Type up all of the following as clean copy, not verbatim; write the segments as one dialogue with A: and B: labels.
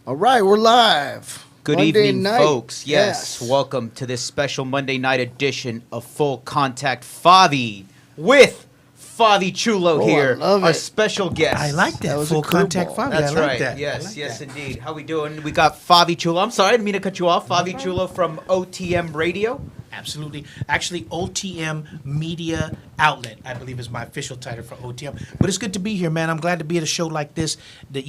A: All right, we're live.
B: Good
A: Monday
B: evening,
A: night.
B: folks. Yes, welcome to this special Monday night edition of Full Contact Favi with Favi Chulo here,
A: I love
B: our
A: it.
B: special guest.
C: I like that.
A: That was a
C: Full contact
A: curveball.
C: Favi.
B: That's
C: I like
B: right.
C: that.
B: Yes,
C: I like
B: yes,
C: that.
B: indeed. How we doing? We got Favi Chulo. I'm sorry, I didn't mean to cut you off. Favi Chulo from OTM Radio.
C: Absolutely. Actually, OTM Media Outlet, I believe, is my official title for OTM. But it's good to be here, man. I'm glad to be at a show like this. That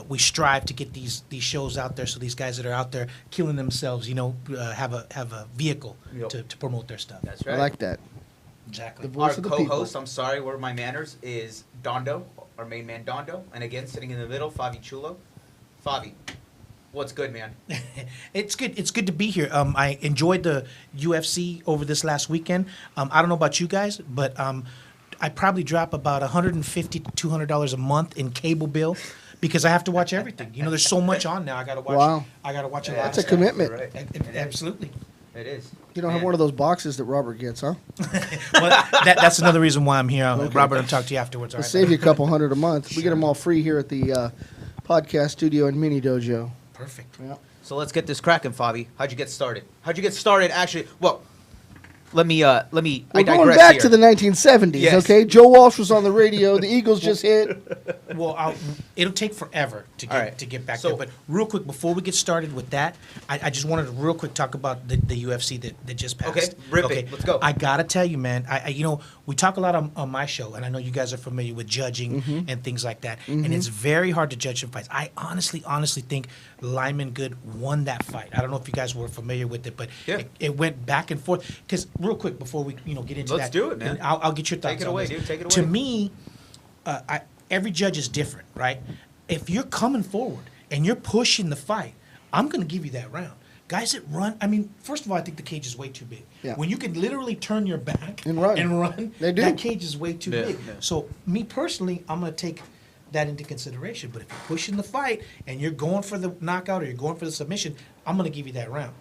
C: we strive to get these shows out there, so these guys that are out there killing themselves, have a vehicle
B: Yep.
C: to promote their stuff.
B: That's
A: I
B: right.
A: like that.
C: Exactly.
A: The voice
B: Our
A: of the
B: co-host,
A: people.
B: I'm sorry, where are my manners, is Dondo, our main man Dondo. And again, sitting in the middle, Favi Chulo. Favi, what's good, man?
C: It's good. It's good to be here. I enjoyed the UFC over this last weekend. I don't know about you guys, but I probably drop about $150 to $200 a month in cable bill because I have to watch everything. There's so much on now. I got to watch.
A: Wow.
C: I got to watch a lot.
A: That's
C: of
A: a
C: stuff.
A: commitment.
B: Right.
C: Absolutely.
B: It is.
A: You don't have
B: Man.
A: one of those boxes that Robert gets, huh?
C: Well, that's another reason why I'm here.
A: Okay.
C: Robert, I'll talk to you afterwards. All
A: We'll
C: right?
A: save you a couple $100 a month. We get them all free here at the podcast studio and mini dojo.
C: Perfect.
A: Yeah.
B: So let's get this cracking, Favi. How'd you get started? Actually, well, let me. I
A: We're
B: digress
A: going back
B: here.
A: to the 1970s,
B: Yes.
A: okay? Joe Walsh was on the radio. The Eagles just hit.
C: Well, it'll take forever to
B: All right.
C: get back
B: So-
C: there. But real quick, before we get started with that, I just wanted to real quick talk about the UFC that just passed.
B: Okay, rip it. Let's go.
C: I gotta tell you, man. We talk a lot on my show, and I know you guys are familiar with judging and things like that. And it's very hard to judge in fights. I honestly think Lyman Good won that fight. I don't know if you guys were familiar with it, but
B: Yeah.
C: it went back and forth. Because real quick, before we get into that,
B: Let's do it, man.
C: and I'll get your thoughts.
B: Take it
C: on
B: away,
C: this.
B: dude. Take it
C: To
B: away.
C: me, every judge is different, right? If you're coming forward and you're pushing the fight, I'm going to give you that round. Guys that run, first of all, I think the cage is way too big.
A: Yeah.
C: When you can literally turn your back
A: And run. They do.
C: that cage is way too
B: Yeah,
C: big.
B: yeah.
C: So me personally, I'm going to take that into consideration. But if you're pushing the fight and you're going for the knockout or you're going for the submission, I'm going to give you that round.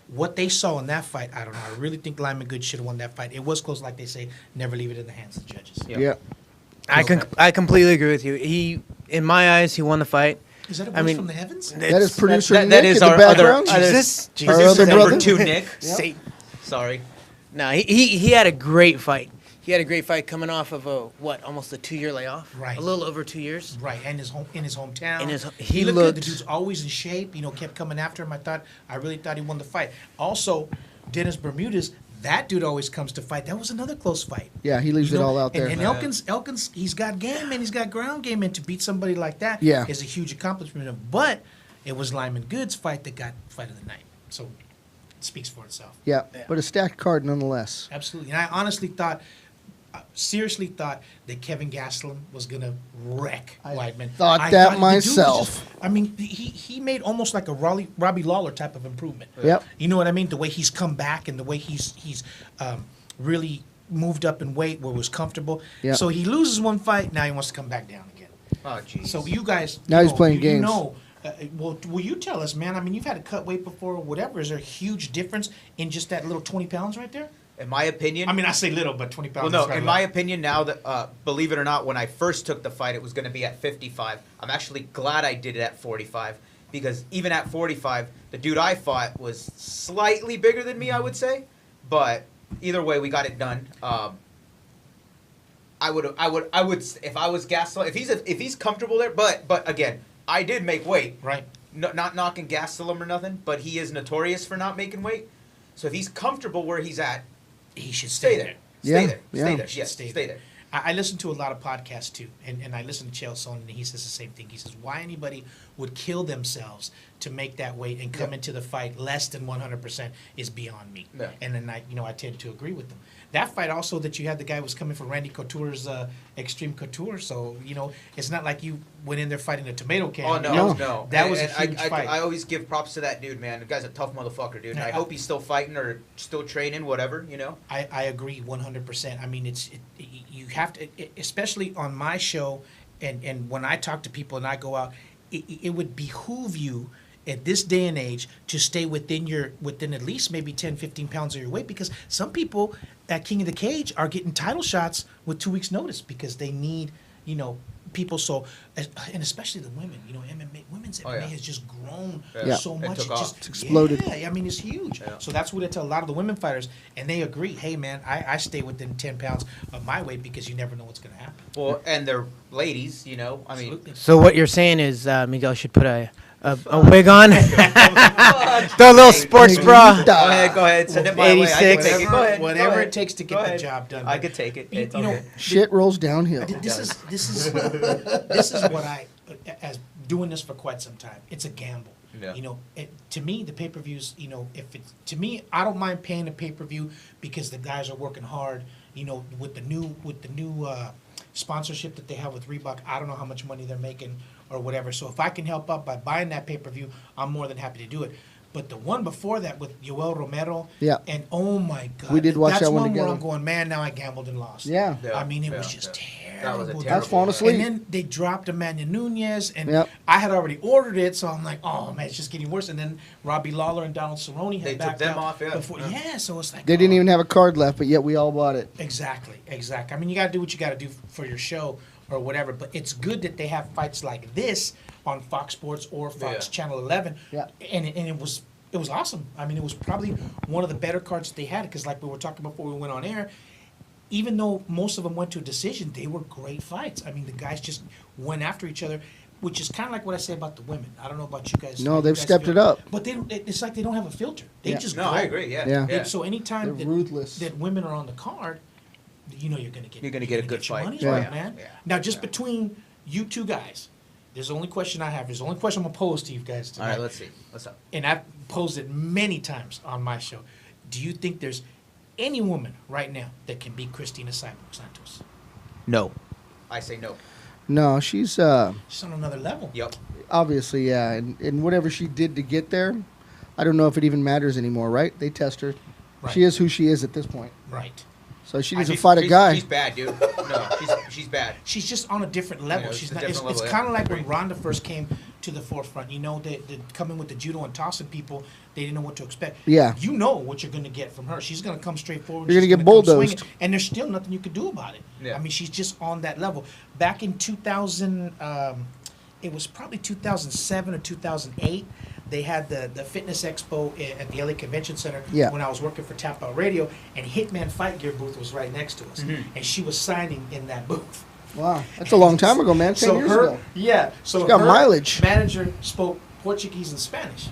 C: What they saw in that fight, I don't know. I really think Lyman Good should have won that fight. It was close, like they say. Never leave it in the hands of the judges.
B: Yeah.
A: Yeah.
D: I completely agree with you. In my eyes, he won the fight.
C: Is that a
D: I
C: voice
D: mean,
C: from the heavens?
A: That is producer
B: that
A: Nick
B: is
A: in the
B: our
A: background.
B: other-
D: Jesus,
A: Our
D: Jesus.
A: other
B: Number
A: brother.
B: 2, Nick.
D: Satan.
B: Sorry.
D: No, he had a great fight. He had a great fight coming off of almost a 2-year layoff.
C: Right.
D: A little over 2 years.
C: Right, and in his hometown.
D: He
C: he looked good. The
D: looked-
C: dude's always in shape. Kept coming after him. I really thought he won the fight. Also, Dennis Bermudez, that dude always comes to fight. That was another close fight.
A: Yeah, he leaves it all out there.
C: And Elkins, he's got game, and he's got ground game, and to beat somebody like that
A: Yeah.
C: is a huge accomplishment. But it was Lyman Good's fight that got fight of the night. So it speaks for itself.
A: Yeah, but a stacked card nonetheless.
C: Absolutely. And I honestly seriously thought that Kevin Gastelum was going to wreck Weidman.
A: thought
C: I
A: that
C: the dude was
A: myself.
C: he made almost like a Robbie Lawler type of improvement.
A: Yep.
C: You know what I mean? The way he's come back and the way he's really moved up in weight where it was comfortable.
A: Yep.
C: So he loses one fight, now he wants to come back down again.
B: Oh, jeez.
C: So you guys...
A: Now he's playing games.
C: Well, will you tell us, man? You've had to cut weight before or whatever. Is there a huge difference in just that little 20 pounds right there?
B: In my opinion...
C: I say little, but 20 pounds.
B: Well,
C: is
B: no,
C: not
B: in
C: a
B: my
C: lot.
B: opinion now, that believe it or not, when I first took the fight, it was going to be at 55. I'm actually glad I did it at 45 because even at 45, the dude I fought was slightly bigger than me, I would say. But either way, we got it done. I would if I was Gastelum, if he's comfortable there. But again, I did make weight.
C: Right.
B: No, not knocking Gastelum or nothing, but he is notorious for not making weight. So if he's comfortable where he's at,
C: He should
B: stay
C: stay
B: there.
C: there.
A: Yeah,
B: Stay there.
A: yeah.
B: Stay there.
C: Should
B: Yes,
C: stay
B: stay
C: there.
B: there.
C: I listen to a lot of podcasts too, and I listen to Chael Sonnen, and he says the same thing. He says, why anybody would kill themselves to make that weight and come
B: Yeah.
C: into the fight less than 100% is beyond me.
B: Yeah.
C: And then I tend to agree with them. That fight also that you had, the guy was coming for Randy Couture's Extreme Couture, so, it's not like you went in there fighting a tomato can.
B: Oh, no,
A: No.
B: no.
C: That was a
B: And
C: huge fight.
B: I always give props to that dude, man. The guy's a tough motherfucker, dude. And
C: Yeah,
B: I hope he's still fighting or still training, whatever,
C: I agree 100%. You have to, especially on my show, and when I talk to people and I go out, it would behoove you at this day and age to stay within at least maybe 10, 15 pounds of your weight, because some people at King of the Cage are getting title shots with 2 weeks notice because they need, people. So, and especially the women, you know, women's MMA has just grown
A: Yeah.
C: so much.
B: It took off.
C: just
A: It's exploded.
C: Yeah, I mean, it's huge.
B: Yeah.
C: So that's what I tell a lot of the women fighters, and they agree. Hey, man, I stay within 10 pounds of my weight because you never know what's going to happen.
B: Well, and they're ladies, you know. I mean,
C: Absolutely.
D: So what you're saying is Miguel should put a wig on, throw a little sports bra.
B: go ahead, send it my way. I can
D: 86.
B: take it. Go ahead.
C: Whatever
B: go
C: it
B: ahead.
C: takes to
B: Go
C: get the
B: ahead.
C: job done.
B: I
C: But,
B: could take it.
C: you
B: It's
C: know,
B: okay.
A: Shit rolls downhill.
C: This is what I, as doing this for quite some time, it's a gamble.
B: Yeah.
C: You know, to me, the pay-per-views, you know, to me, I don't mind paying a pay-per-view because the guys are working hard. You know, with the new sponsorship that they have with Reebok, I don't know how much money they're making or whatever. So if I can help out by buying that pay-per-view, I'm more than happy to do it. But the one before that with Yoel Romero,
A: Yeah.
C: and oh my God,
A: We did watch
C: that's
A: that one
C: where
A: together.
C: I'm going, man, now I gambled and lost.
A: Yeah.
B: Yeah,
C: I mean, it was
B: yeah,
C: just
B: yeah.
C: terrible.
B: That was a
C: dude.
B: terrible
A: That's falling asleep.
C: And then they dropped Emmanuel Nunez, and
A: Yep.
C: I had already ordered it, so I'm like, oh man, it's just getting worse. And then Robbie Lawler and Donald Cerrone had
B: They took
C: backed
B: them
C: out
B: off, yeah.
C: before.
B: Yeah.
C: Yeah, so it's like
A: They didn't even have a card left, but yet we all bought it.
C: exactly. I mean, you got to do what you got to do for your show or whatever. But it's good that they have fights like this on Fox Sports or Fox
B: Yeah.
C: Channel 11.
A: Yeah.
C: And it was awesome. I mean, it was probably one of the better cards that they had because, like we were talking before we went on air, even though most of them went to a decision, they were great fights. I mean, the guys just went after each other, which is kind of like what I say about the women. I don't know about you guys.
A: No,
C: how you
A: they've
C: guys
A: stepped
C: feel.
A: it up.
C: But it's like they don't have a filter. They
A: Yeah.
C: just
B: No,
C: go.
B: I agree. Yeah.
A: Yeah.
B: yeah.
C: So anytime
A: They're ruthless.
C: that women are on the card, you know you're gonna get
B: a good
C: your
B: fight.
C: money's
A: Yeah.
C: worth, man.
B: Yeah.
C: Now, just
B: Yeah.
C: between you two guys, there's the only question I have. There's the only question I'm gonna pose to you guys tonight.
B: All right, let's see. What's up?
C: And I've posed it many times on my show. Do you think there's any woman right now that can beat Christina Cyborg Santos?
B: No. I say no.
A: No, she's
C: She's on another level.
B: Yep.
A: obviously, yeah. And whatever she did to get there, I don't know if it even matters anymore, right? They test her.
C: Right.
A: She is who she is at this point.
C: Right.
A: So she needs to
B: She's-
A: fight a
B: she's-
A: guy.
B: She's bad, dude. No, she's bad.
C: She's just on a different level.
B: Yeah,
C: She's
B: it's a
C: not. It's,
B: different level,
C: kind of
B: yeah.
C: like when Ronda first came to the forefront. You know, they coming with the judo and tossing people. They didn't know what to expect.
A: Yeah.
C: You know what you're going to get from her. She's going to come straight forward.
A: You're
C: she's
A: gonna get
C: come
A: bulldozed.
C: swinging, and there's still nothing you could do about it.
B: Yeah.
C: I mean, she's just on that level. Back in 2000, it was probably 2007 or 2008. They had the fitness expo at the LA Convention Center
A: Yeah.
C: when I was working for Tapout Radio, and Hitman Fight Gear booth was right next to us,
B: Mhm.
C: and she was signing in that booth.
A: Wow, that's a long time ago, man. 10 years
C: her,
A: ago.
C: Yeah. So
A: She's got
C: her
A: mileage.
C: Manager spoke Portuguese and Spanish.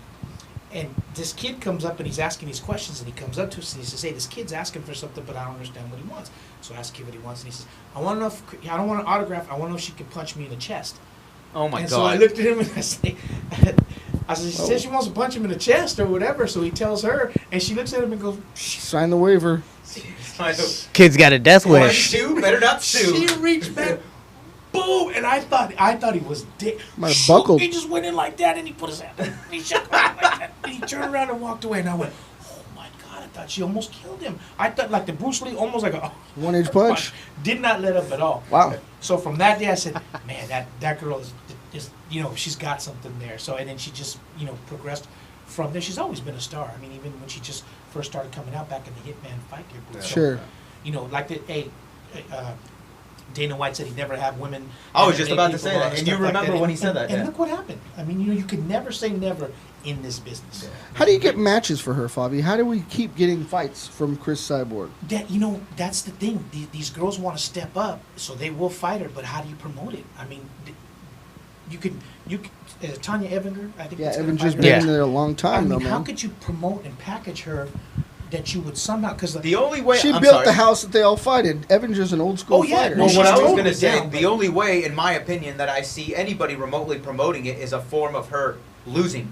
C: And this kid comes up and he's asking these questions, and he comes up to us and he says, "Hey, this kid's asking for something, but I don't understand what he wants." So I ask him what he wants, and he says, "I want to know if I don't want an autograph. I want to know if she can punch me in the chest."
B: Oh my
C: and
B: god.
C: so I looked at him and I said, she says she wants to punch him in the chest or whatever. So he tells her, and she looks at him and goes,
A: Sign the waiver.
D: Kid's got a death wish.
B: Sue, better not sue.
C: She reached back, boom, and I thought he was dead.
A: Might have buckled.
C: He just went in like that, and he put his hand. He shook her like that, and he turned around and walked away. And I went, "Oh my God!" I thought she almost killed him. I thought like the Bruce Lee, almost like a
A: One-inch punch.
C: Did not let up at all.
A: Wow.
C: So from that day, I said, "Man, that girl is she's got something there." So and then she just progressed from there. She's always been a star. I mean, even when she just first started coming out back in the Hitman Fight Gear booth. So,
A: Sure.
C: like Dana White said he'd never have women.
B: I was just
C: MMA
B: about to
C: people
B: say
C: on
B: that,
C: and
B: and you
C: stuff like
B: remember
C: that.
B: when he said that,
C: And
B: yeah.
C: look what happened. I mean, you could never say never in this business.
A: How do you get matches for her, Favi? How do we keep getting fights from Chris Cyborg?
C: That's the thing. These girls want to step up, so they will fight her. But how do you promote it? I mean, you could Tanya Evinger. I think
A: Yeah,
C: that's gonna
A: Evan's
C: fight
A: just
C: her.
A: been
D: Yeah.
A: in there a long
C: I
A: time,
C: mean,
A: though,
C: how
A: man.
C: could you promote and package her that you would somehow? Because
B: The only way
A: She
B: I'm
A: built
B: sorry.
A: the house that they all fight in. Evanger's an old school
C: Oh, yeah,
A: fighter.
C: no,
B: Well,
C: she's
B: what I was
C: totally
B: going to say,
C: down,
B: the
C: but-
B: only way, in my opinion, that I see anybody remotely promoting it is a form of her losing,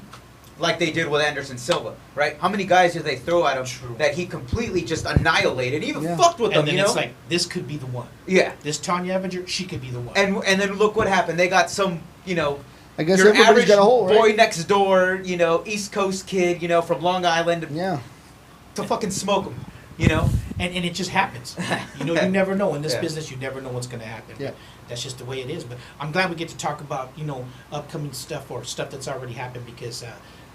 B: like they did with Anderson Silva, right? How many guys did they throw at him
C: True.
B: that he completely just annihilated, even
A: Yeah.
B: fucked with
C: and
B: them,
C: then
B: you know?
C: it's like this could be the one.
B: Yeah.
C: This Tanya Evinger, she could be the one.
B: And then look what happened. They got some,
A: I guess
B: your
A: everybody's
B: average
A: got a hole, right?
B: boy next door, East Coast kid, from Long Island
A: Yeah.
B: to fucking smoke him,
C: And it just happens. You never know. In this
B: Yeah.
C: business, you never know what's going to happen.
A: Yeah.
C: That's just the way it is. But I'm glad we get to talk about, upcoming stuff or stuff that's already happened because,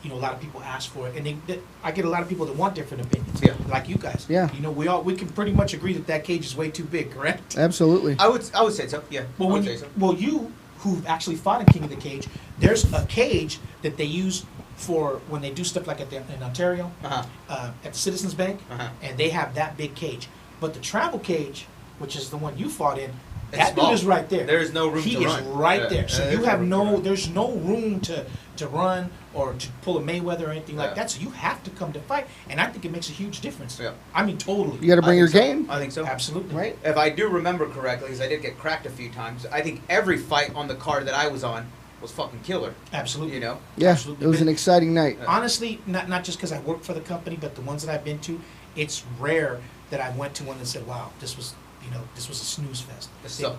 C: you know, a lot of people ask for it, and I get a lot of people that want different opinions.
B: Yeah.
C: Like you guys.
A: Yeah.
C: You know, we can pretty much agree that cage is way too big, correct?
A: Absolutely.
B: I would say so. Yeah.
C: Well,
B: I
C: when
B: would
C: you,
B: say so.
C: well, you who've actually fought in King of the Cage, there's a cage that they use for when they do stuff like in Ontario, at the Citizens Bank, and they have that big cage. But the travel cage, which is the one you fought in, that dude is right there.
B: There is no room
C: he
B: to run.
C: He is right there. So you have there's no room to run or to pull a Mayweather or anything like that. So you have to come to fight, and I think it makes a huge difference.
B: Yeah.
C: I mean, totally.
A: You got to bring your
B: so.
A: game.
B: I think so.
C: Absolutely.
A: Right.
B: If I do remember correctly, because I did get cracked a few times, I think every fight on the card that I was on was fucking killer.
C: Absolutely.
B: You know?
A: Yeah,
C: Absolutely.
A: it was an exciting night.
C: Honestly, not just because I work for the company, but the ones that I've been to, it's rare that I went to one and said, "Wow, this was a snooze fest."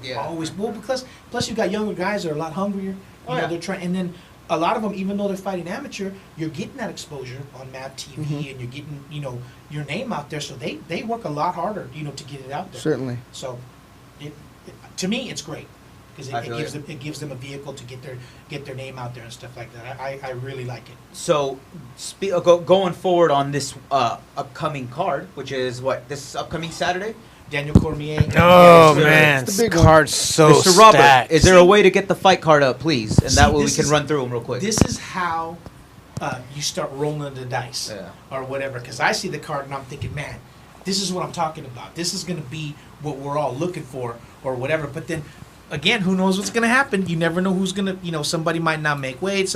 B: Yeah.
C: Always, well, because plus you got younger guys that are a lot hungrier. You know, they're trying, and then a lot of them, even though they're fighting amateur, you're getting that exposure on MAP TV, and you're getting, you know, your name out there. So they work a lot harder, you know, to get it out there.
A: Certainly.
C: So, to me, it's great because it gives them a vehicle to get their name out there and stuff like that. I really like it.
B: So, going forward on this upcoming card, which is this upcoming Saturday?
C: Daniel Cormier.
D: Oh
B: Yes,
D: man,
A: It's
D: this
A: the big one.
D: card's so
B: Mr. Robert,
D: stacked.
B: is there a way to get the fight card up, please? And that
C: See,
B: way we
C: this
B: can
C: is-
B: run through them real quick.
C: This is how you start rolling the dice or whatever. Because I see the card and I'm thinking, man, this is what I'm talking about. This is going to be what we're all looking for or whatever. But then, again, who knows what's going to happen? You never know who's going to, you know, somebody might not make weight.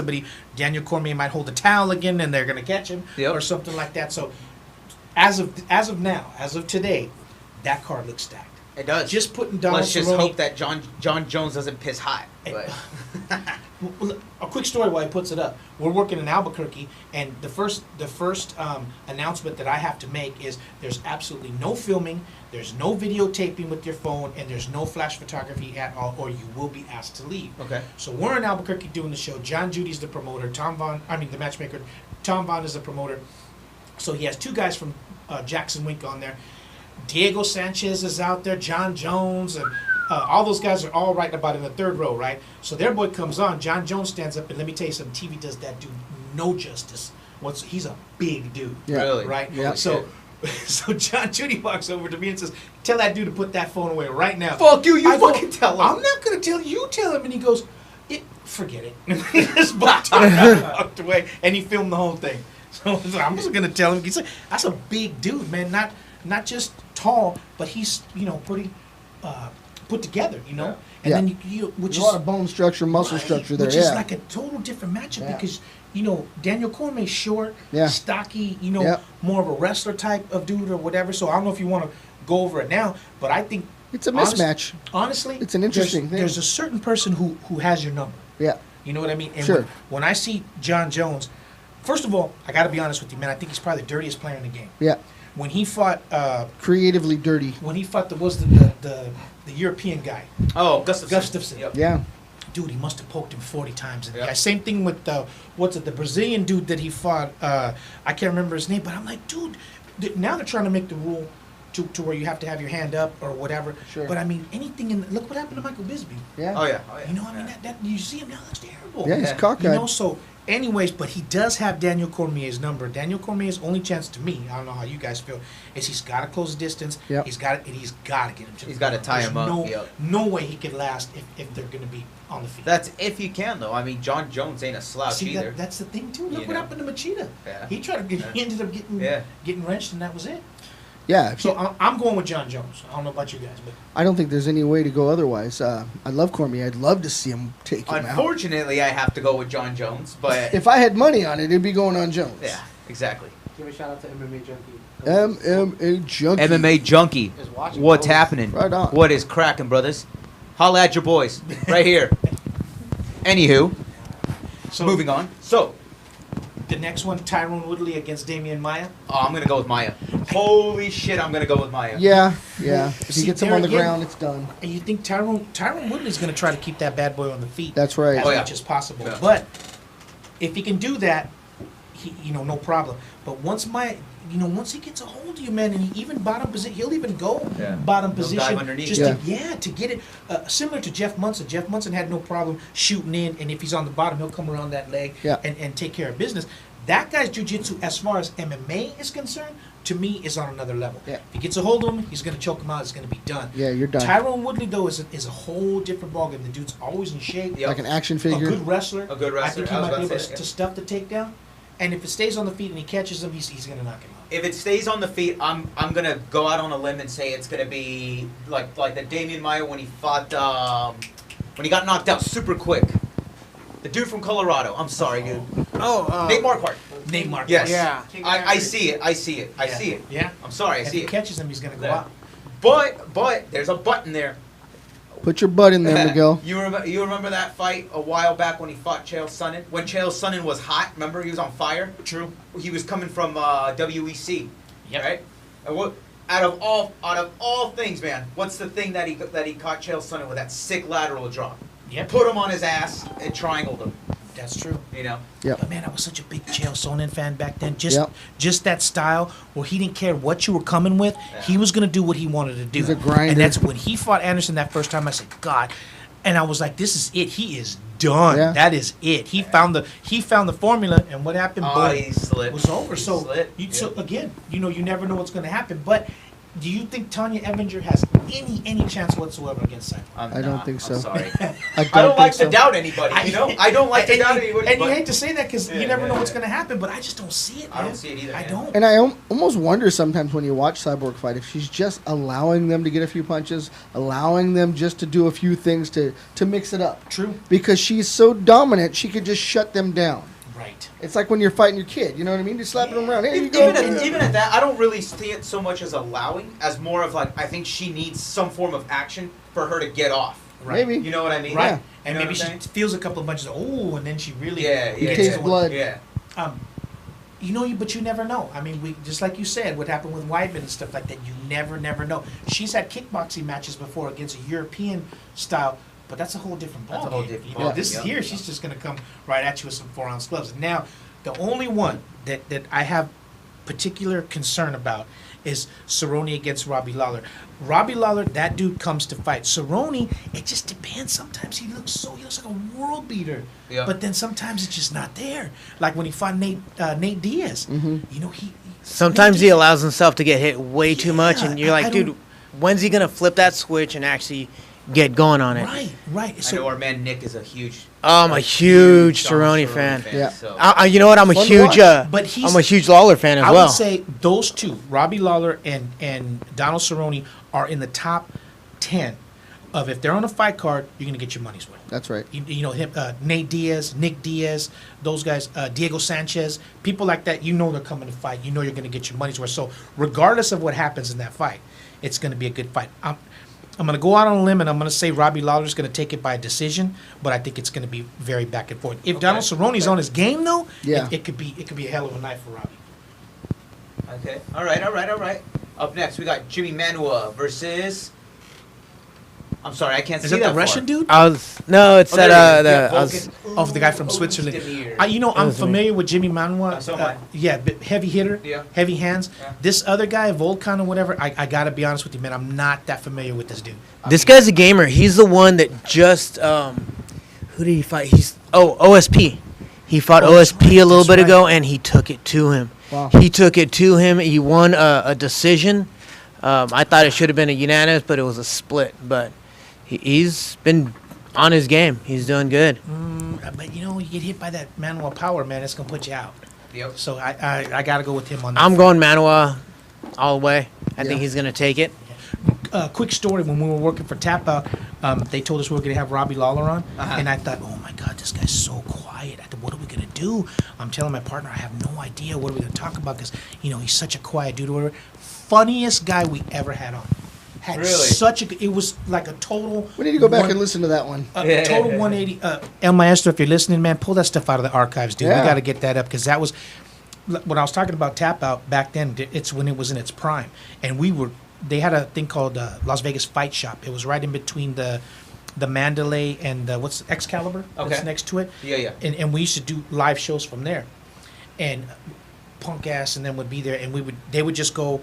C: Daniel Cormier might hold the towel again and they're going to catch him or something like that. So as of now, as of today, that card looks stacked.
B: It does.
C: Just putting Donald
B: Let's just
C: Cerrone-
B: hope that John Jones doesn't piss hot. But
C: A quick story while he puts it up. We're working in Albuquerque, and the first announcement that I have to make is there's absolutely no filming, there's no videotaping with your phone, and there's no flash photography at all, or you will be asked to leave.
B: Okay.
C: So we're in Albuquerque doing the show. John Judy's the promoter. The matchmaker. Tom Vaughn is the promoter. So he has two guys from Jackson Wink on there. Diego Sanchez is out there, John Jones, and all those guys are all right about in the third row, right? So their boy comes on, John Jones stands up, and let me tell you something, TV does that dude no justice. He's a big dude,
A: Yeah.
B: Really?
C: right?
A: Yeah.
C: So John Judy walks over to me and says, "Tell that dude to put that phone away right now."
B: Fuck you,
C: I go,
B: fucking tell him.
C: I'm not going to tell you, tell him. And he goes, forget it. And he just walked away, and he filmed the whole thing. So I'm just going to tell him. He's like, that's a big dude, man. Not just tall, but he's, you know, pretty put together, you know.
B: Yeah.
C: And
A: Yeah.
C: then which
A: There's a
C: is
A: lot of bone structure, muscle
C: right,
A: structure there.
C: which
A: Yeah.
C: is like a total different matchup
A: Yeah.
C: because, you know, Daniel Cormier's short,
A: Yeah.
C: stocky, you know,
A: Yeah.
C: more of a wrestler type of dude or whatever. So I don't know if you want to go over it now, but I think
A: It's a mismatch.
C: honestly,
A: It's an interesting thing.
C: there's a certain person who has your number.
A: Yeah.
C: You know what I mean? And
A: Sure.
C: when I see John Jones, first of all, I got to be honest with you, man. I think he's probably the dirtiest player in the game.
A: Yeah.
C: When he fought,
A: Creatively dirty.
C: the European guy,
B: Gustafsson.
C: Yep.
A: Yeah.
C: Dude, he must have poked him 40 times in the
B: Yep.
C: eye. Same thing with the Brazilian dude that he fought. I can't remember his name, but I'm like, dude. Now they're trying to make the rule to where you have to have your hand up or whatever.
A: Sure.
C: But I mean, anything in look what happened to Michael Bisbee.
A: Yeah.
B: Oh yeah.
C: You know, I mean, that you see him now, that's terrible.
A: Yeah, he's
B: Yeah.
A: cockeyed.
C: You know, so anyways, but he does have Daniel Cormier's number. Daniel Cormier's only chance to me, I don't know how you guys feel, is he's got to close the distance.
A: Yep.
C: He's got to get him to.
B: He's
C: the
B: gotta
C: ground.
B: tie
C: There's
B: him up,
C: No,
B: yep.
C: no way he could last if they're going to be on the feet.
B: That's if you can though. I mean, John Jones ain't a slouch
C: See,
B: either.
C: that's the thing too. Look
B: You
C: what
B: know.
C: happened to Machida.
B: Yeah.
C: He tried to get. He ended up getting wrenched, and that was it.
A: Yeah.
C: So I'm going with John Jones. I don't know about you guys, but
A: I don't think there's any way to go otherwise. I love Cormier. I'd love to see him take him out.
B: Unfortunately, I have to go with John Jones, but
A: If I had money on it, it'd be going on Jones.
B: yeah, exactly.
E: Give a shout out to MMA Junkie.
A: MMA junkie.
B: MMA junkie.
E: Is watching
B: What's
E: both.
B: happening?
A: Right on.
B: What is cracking, brothers? Holla at your boys right here. Anywho,
C: so
B: moving on. So,
C: the next one, Tyron Woodley against Damian Maia.
B: I'm gonna go with Maya. Holy shit, I'm gonna go with Maya.
A: Yeah. Yeah. If he
C: See,
A: gets him
C: there
A: on the
C: again-
A: ground, it's done.
C: And you think Tyron Woodley's going to try to keep that bad boy on the feet
A: That's right.
C: as
B: Oh, yeah.
C: much as possible.
B: Yeah.
C: But if he can do that, no problem. But once he gets a hold of you, man, and he even bottom position, he'll even go
B: Yeah.
C: bottom
B: He'll
C: position
B: dive underneath.
C: just
A: Yeah.
C: to get it. Similar to Jeff Munson. Jeff Munson had no problem shooting in, and if he's on the bottom, he'll come around that leg
A: Yeah.
C: and take care of business. That guy's jiu-jitsu, as far as MMA is concerned, to me, is on another level.
A: Yeah.
C: If he gets a hold of him, he's going to choke him out. It's going to be done.
A: Yeah, you're done.
C: Tyron Woodley, though, is a whole different ballgame. The dude's always in shape.
B: Yep.
A: Like an action
C: A
A: figure.
C: good wrestler.
B: A good
C: I think he
B: wrestler. I was
C: might be
B: about
C: able
B: to say,
C: to stuff the takedown. And if it stays on the feet and he catches him, he's going to knock him out.
B: If it stays on the feet, I'm gonna go out on a limb and say it's gonna be like the Damian Maia when he fought when he got knocked out super quick. The dude from Colorado. I'm sorry, dude. Nate Marquardt.
C: Nate Marquardt.
B: Yes.
D: Yeah.
B: I see it. I see it. I
C: Yeah.
B: see it.
C: Yeah.
B: I'm sorry. I
C: If
B: see
C: he
B: it.
C: catches him, he's going to go
B: Yeah.
C: out.
B: But there's a button there.
A: Put your butt in there, Miguel.
B: You remember that fight a while back when he fought Chael Sonnen? When Chael Sonnen was hot, remember he was on fire.
C: True.
B: He was coming from WEC,
C: Yep.
B: right? And what out of all things, man, what's the thing that he caught Chael Sonnen with that sick lateral drop?
C: Yep.
B: Put him on his ass and triangled him.
C: That's true.
B: You know.
A: Yep.
C: But man, I was such a big Chael Sonnen fan back then.
A: Yep.
C: Just that style where he didn't care what you were coming with.
B: Yeah.
C: He was going to do what he wanted to do.
A: He's a grinder.
C: And that's when he fought Anderson that first time. I said, God. And I was like, this is it. He is done.
A: Yeah.
C: That is it. He found the formula. And what happened?
B: Oh,
C: Boom.
B: he slid.
C: It was over.
B: He
C: So,
B: slid.
C: so again, you never know what's going to happen. But do you think Tanya Evinger has any chance whatsoever against Cyborg?
A: I don't think so.
B: I'm sorry.
A: I
B: I don't like
A: think
B: to doubt anybody. You know, I don't like to doubt anybody.
C: And you
B: but
C: hate to say that because
B: Yeah,
C: you never
B: yeah,
C: know what's
B: yeah.
C: going to happen. But I just don't see it.
B: I don't
C: man.
B: see it either,
C: I
B: man.
C: don't.
A: And I almost wonder sometimes when you watch Cyborg fight if she's just allowing them to get a few punches, allowing them just to do a few things to mix it up.
C: True.
A: Because she's so dominant, she could just shut them down.
C: Right.
A: It's like when you're fighting your kid, you know what I mean? Just slapping them around. Here you go.
B: Even at that, I don't really see it so much as allowing, as more of like I think she needs some form of action for her to get off.
C: Right.
A: Maybe.
B: You know what I mean?
C: Right.
A: Yeah.
C: And
B: You know
C: maybe
B: what
C: she
B: I'm saying?
C: feels a couple of punches. Oh, and then she really
B: Yeah, yeah.
A: Tastes
B: yeah.
A: blood.
B: Yeah.
C: But you never know. I mean, we just like you said, what happened with Weidman and stuff like that. You never know. She's had kickboxing matches before against a European style, but that's a whole different
B: That's a
C: ballgame.
B: whole different
C: You know,
B: ballgame,
C: this
B: yeah.
C: here, she's just gonna come right at you with some 4-ounce gloves. Now, the only one that I have particular concern about is Cerrone against Robbie Lawler. Robbie Lawler, that dude comes to fight. Cerrone, it just depends. Sometimes he looks like a world beater,
B: Yeah.
C: but then sometimes it's just not there. Like when he fought Nate Diaz, you know he.
D: Sometimes
C: Nate
D: he
C: Diaz-
D: allows himself to get hit way too much, and you're
C: I
D: like,
C: don't-
D: dude, when's he gonna flip that switch and actually get going on it?
C: Right.
B: I know our man Nick is a huge.
D: Oh, I'm a huge
B: Donald
D: Cerrone fan.
A: Yeah.
B: So.
D: You know what? I'm a
A: Fun to
D: huge,
A: watch.
C: But he's-
D: I'm a huge Lawler fan as
C: I
D: well.
C: would say those two, Robbie Lawler and Donald Cerrone, are in the top 10 of if they're on a fight card, you're gonna get your money's worth.
A: That's right.
C: You know him, Nate Diaz, Nick Diaz, those guys, Diego Sanchez, people like that. You know they're coming to fight. You know you're gonna get your money's worth. So regardless of what happens in that fight, it's gonna be a good fight. I'm going to go out on a limb and I'm going to say Robbie Lawler's going to take it by a decision, but I think it's going to be very back and forth. If
B: Okay.
C: Donald Cerrone's on his game though,
A: Yeah.
C: it could be a hell of a night for Robbie.
B: Okay. All right. Up next, we got Jimmy Manua versus. I'm sorry, I can't
C: Is
B: see
C: that the
B: far.
C: Russian dude?
D: No, it's
B: Oh,
D: that
B: there it is. Yeah,
D: I was,
B: Vulcan.
C: Oh, the guy from
B: Oh,
C: Switzerland.
B: Demir.
C: I'm
D: was me.
C: familiar with Jimmy Manua.
B: So am I.
C: Yeah, heavy hitter,
B: Yeah.
C: heavy hands.
B: Yeah.
C: This other guy, Volkan or whatever, I got to be honest with you, man. I'm not that familiar with this dude.
D: this guy's a gamer. He's the one that just who did he fight? OSP. He fought
C: Oh, that's
D: OSP a little
C: right,
D: bit
C: that's
D: ago, and he took it to him.
A: Wow.
D: He took it to him. He won a decision. I thought it should have been a unanimous, but it was a split. But he's been on his game. He's doing good.
C: But you get hit by that Manuel power, man. It's gonna put you out.
B: Yep.
C: So I got to go with him on that.
D: I'm going Manua all the way. I think
A: Yeah.
D: he's gonna take it.
C: Quick story: when we were working for Tapout, they told us we were going to have Robbie Lawler on,
B: Uh-huh.
C: and I thought, "Oh my God, this guy's so quiet. I thought, what are we going to do?" I'm telling my partner, "I have no idea what are we going to talk about because he's such a quiet dude." Or whatever. Funniest guy we ever had on. Had
B: Really?
C: such a. It was like a total.
A: We need to go back and listen to that one.
C: A total 180. El Maestro, if you're listening, man, pull that stuff out of the archives, dude.
A: Yeah.
C: We got to get that up because that was when I was talking about Tap Out back then. It's when it was in its prime, and they had a thing called Las Vegas Fight Shop. It was right in between the Mandalay and what's Excalibur that's
B: Okay.
C: next to it.
B: Yeah.
C: And we used to do live shows from there, and punk ass and them would be there, and they would just go,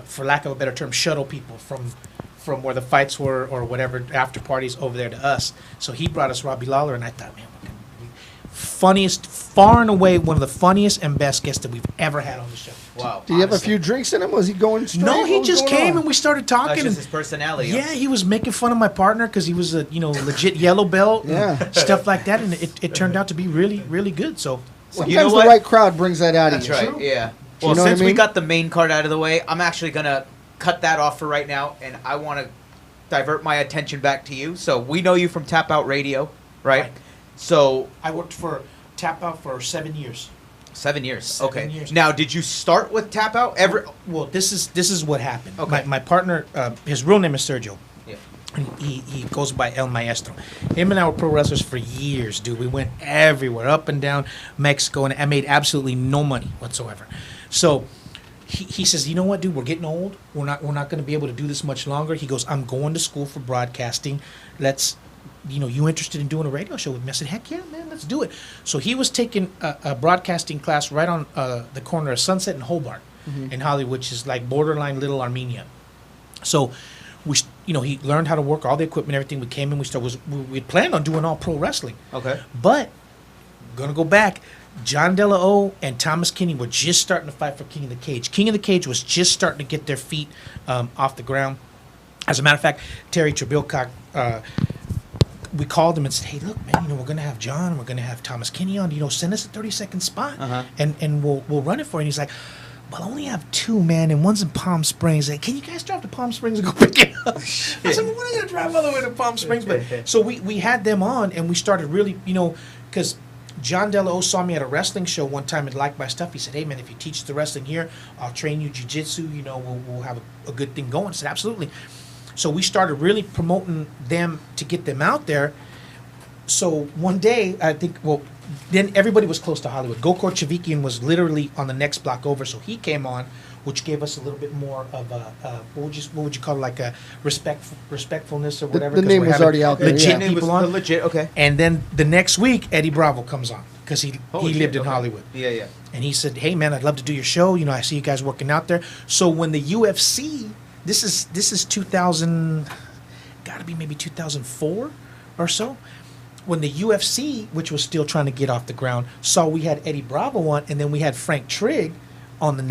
C: for lack of a better term, shuttle people from where the fights were or whatever after parties over there to us. So he brought us Robbie Lawler, and I thought, man, funniest, far and away, one of the funniest and best guests that we've ever had on the show.
B: Wow.
A: Did he have a few drinks in him? Was he going straight?
C: No, he
A: What was
C: just
A: going
C: came
A: on?
C: and we started talking.
B: That's just
C: and
B: his personality.
C: yeah, he was making fun of my partner because he was a legit yellow belt and stuff like that, and it turned out to be really, really good. So
A: Sometimes
B: you know
A: the
B: what?
A: right crowd brings that out
B: That's
A: of you.
B: right. Yeah.
A: You
B: Well,
A: know what I
B: since we
A: mean?
B: got the main card out of the way, I'm actually gonna cut that off for right now, and I want to divert my attention back to you. So we know you from Tapout Radio, right?
C: Right.
B: So
C: I worked for Tapout for 7 years.
B: 7 years.
C: 7
B: Okay.
C: years.
B: Now, did you start with Tapout?
C: Well, this is what happened.
B: Okay.
C: My partner, his real name is Sergio.
B: Yeah.
C: And he goes by El Maestro. Him and I were pro wrestlers for years, dude. We went everywhere, up and down Mexico, and I made absolutely no money whatsoever. So he says, you know what, dude, we're getting old. We're not going to be able to do this much longer. He goes, I'm going to school for broadcasting. Let's, you interested in doing a radio show with me? I said, heck yeah, man, let's do it. So he was taking a broadcasting class right on the corner of Sunset and Hobart in Hollywood, which is like borderline Little Armenia. So he learned how to work all the equipment, everything. We came in, we planned on doing all pro wrestling.
B: Okay.
C: But gonna go back. John Della O and Thomas Kinney were just starting to fight for King of the Cage. King of the Cage was just starting to get their feet off the ground. As a matter of fact, Terry Trebilcock, we called him and said, "Hey, look, man, we're gonna have John, and we're gonna have Thomas Kinney on. Send us a 30-second spot, and we'll run it for you." And he's like, "Well, I only have 2, man, and one's in Palm Springs. Like, can you guys drive to Palm Springs and go pick it up?" I said, "Well, we're not going to drive all the way to Palm Springs." But so we had them on, and we started really, because John Della O saw me at a wrestling show one time and liked my stuff. He said, "Hey, man, if you teach the wrestling here, I'll train you jiu-jitsu. We'll have a good thing going." I said, "Absolutely." So we started really promoting them to get them out there. So one day, I think, then everybody was close to Hollywood. Gokor Chavikian was literally on the next block over, so he came on, which gave us a little bit more of a what would you call it, like a respectfulness or whatever.
A: The
C: 'cause
A: name
C: we're
A: was
C: having
A: already out there,
C: Legit
A: yeah.
C: people on.
B: Legit. Okay.
C: And then the next week, Eddie Bravo comes on because he
B: Holy
C: lived
B: shit,
C: in
B: okay.
C: Hollywood.
B: Yeah.
C: And he said, "Hey, man, I'd love to do your show. I see you guys working out there." So when the UFC, this is 2000, got to be maybe 2004 or so. When the UFC, which was still trying to get off the ground, saw we had Eddie Bravo on, and then we had Frank Trigg on the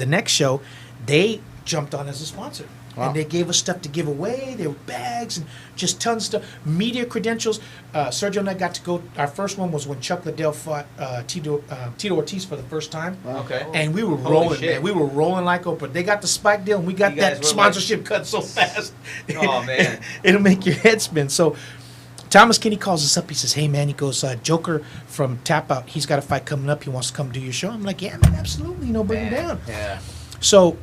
C: next show, they jumped on as a sponsor.
A: Wow.
C: And they gave us stuff to give away. There were bags and just tons of stuff. Media credentials. Sergio and I got to go. Our first one was when Chuck Liddell fought Tito Ortiz for the first time.
B: Okay.
C: And we were
B: Holy
C: rolling,
B: shit.
C: man. We were rolling like Oprah. They got the Spike deal, and we got
B: You guys
C: that
B: were
C: sponsorship cut so fast.
B: Oh, man.
C: It'll make your head spin. So Thomas Kinney calls us up. He says, "Hey, man," he goes, "Joker from Tapout, he's got a fight coming up. He wants to come do your show." I'm like, "Yeah, man, absolutely. Bring him down."
B: Yeah.
C: So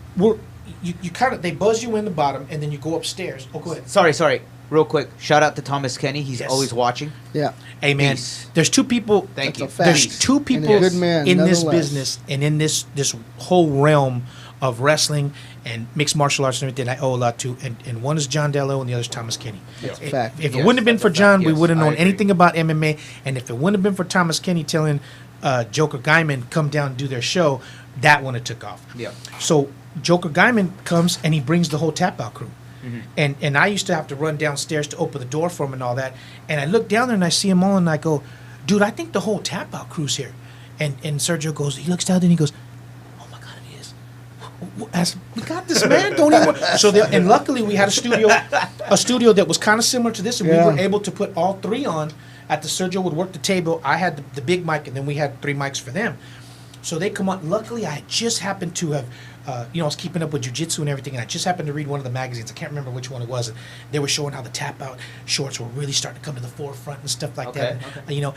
C: you kind of, they buzz you in the bottom, and then you go upstairs. Oh, go ahead.
B: Sorry. Real quick. Shout out to Thomas Kenny. He's
C: Yes.
B: always watching.
A: Yeah.
C: Hey, man,
B: Peace.
C: there's 2 people.
B: Thank
A: That's
B: you.
A: a fact.
C: There's 2 people
A: And a good man,
C: in this
A: nonetheless.
C: business and in this whole realm of wrestling and mixed martial arts and everything I owe a lot to. And one is John Dello and the other is Thomas Kenny.
A: That's a
C: If-
A: fact.
C: If it
B: Yes,
C: wouldn't have been
B: that's
C: for
B: a fact.
C: John, we
B: Yes,
C: wouldn't have
B: I
C: known
B: agree.
C: anything about MMA. And if it wouldn't have been for Thomas Kenny telling Joker Guyman come down and do their show, that one it took off.
B: Yeah.
C: So Joker Guyman comes and he brings the whole Tapout crew.
B: Mm-hmm.
C: And I used to have to run downstairs to open the door for him and all that. And I look down there and I see him all and I go, "Dude, I think the whole Tapout crew's here." And Sergio goes, he looks down and he goes, "Oh my God, it is. We got this, man. Don't even." So and luckily we had a studio that was kind of similar to this, and
A: Yeah.
C: we were able to put all 3 on. At the Sergio would work the table. I had the big mic, and then we had 3 mics for them. So they come on. Luckily, I had just happened to have, I was keeping up with Jujitsu and everything, and I just happened to read one of the magazines. I can't remember which one it was. And they were showing how the Tapout shorts were really starting to come to the forefront and stuff like that.
B: Okay.
C: And,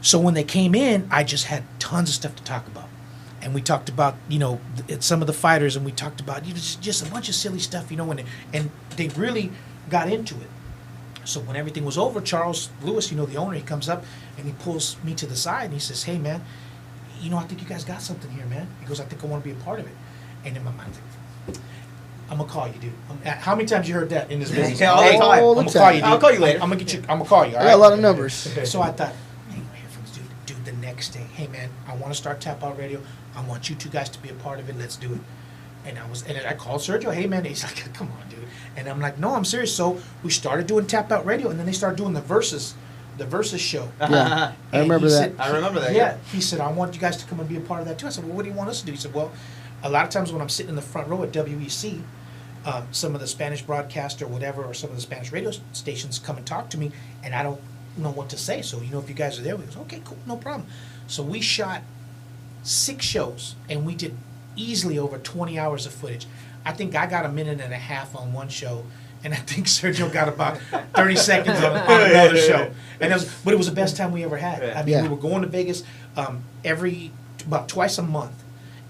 C: so when they came in, I just had tons of stuff to talk about. And we talked about, some of the fighters, and we talked about just a bunch of silly stuff, and they really got into it. So when everything was over, Charles Lewis, the owner, he comes up and he pulls me to the side and he says, "Hey, man, I think you guys got something here, man." He goes, "I think I want to be a part of it." And in my mind, I'm going to call you, dude. How many times you heard that in this business?
B: Yeah, all the time.
A: All the
C: I'm going to call you, dude.
B: I'll call you later.
C: I'm going to get you. I'm going to call you, all
A: I
C: right?
A: got a lot of numbers.
C: So I thought, hey, we'll hear from this dude the next day. "Hey, man, I want to start Tapout Radio. I want you 2 guys to be a part of it. Let's do it." And I called Sergio. "Hey, man." He's like, "Come on, dude." And I'm like, "No, I'm serious." So we started doing Tapout Radio, and then they started doing the the Versus show.
A: Yeah, I
C: And
A: remember
C: he
A: that.
C: said-
B: I remember that,
C: Yeah,
B: yeah.
C: he said, I want you guys to come and be a part of that too. I said, well, what do you want us to do? He said, well, a lot of times when I'm sitting in the front row at WEC, some of the Spanish broadcast or whatever, or some of the Spanish radio stations come and talk to me, and I don't know what to say. So, if you guys are there, we goes, okay, cool, no problem. So we shot 6 shows, and we did easily over 20 hours of footage. I think I got a minute and a half on one show, and I think Sergio got about 30 seconds on another show. And but it was the best time we ever had. I mean,
A: Yeah.
C: we were going to Vegas about twice a month,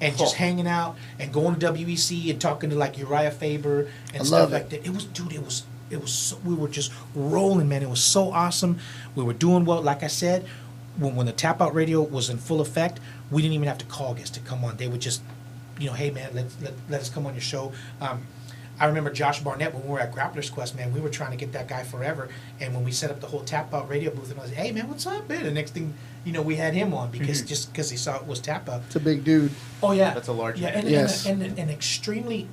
C: and just hanging out and going to WEC and talking to like Uriah Faber and
A: I
C: stuff
A: love
C: like that. It was, dude, it was so, we were just rolling, man. It was so awesome. We were doing well. Like I said, when the Tapout Radio was in full effect, we didn't even have to call guests to come on. They would just, hey man, let us come on your show. I remember Josh Barnett when we were at Grappler's Quest, man. We were trying to get that guy forever, and when we set up the whole Tapout Radio booth, and I was like, hey man, what's up, man? The next thing, we had him on because just because he saw it was Tapout.
A: It's a big dude.
C: Oh yeah,
B: That's a large
C: yeah,
B: man.
C: and,
A: Yes.
C: and extremely,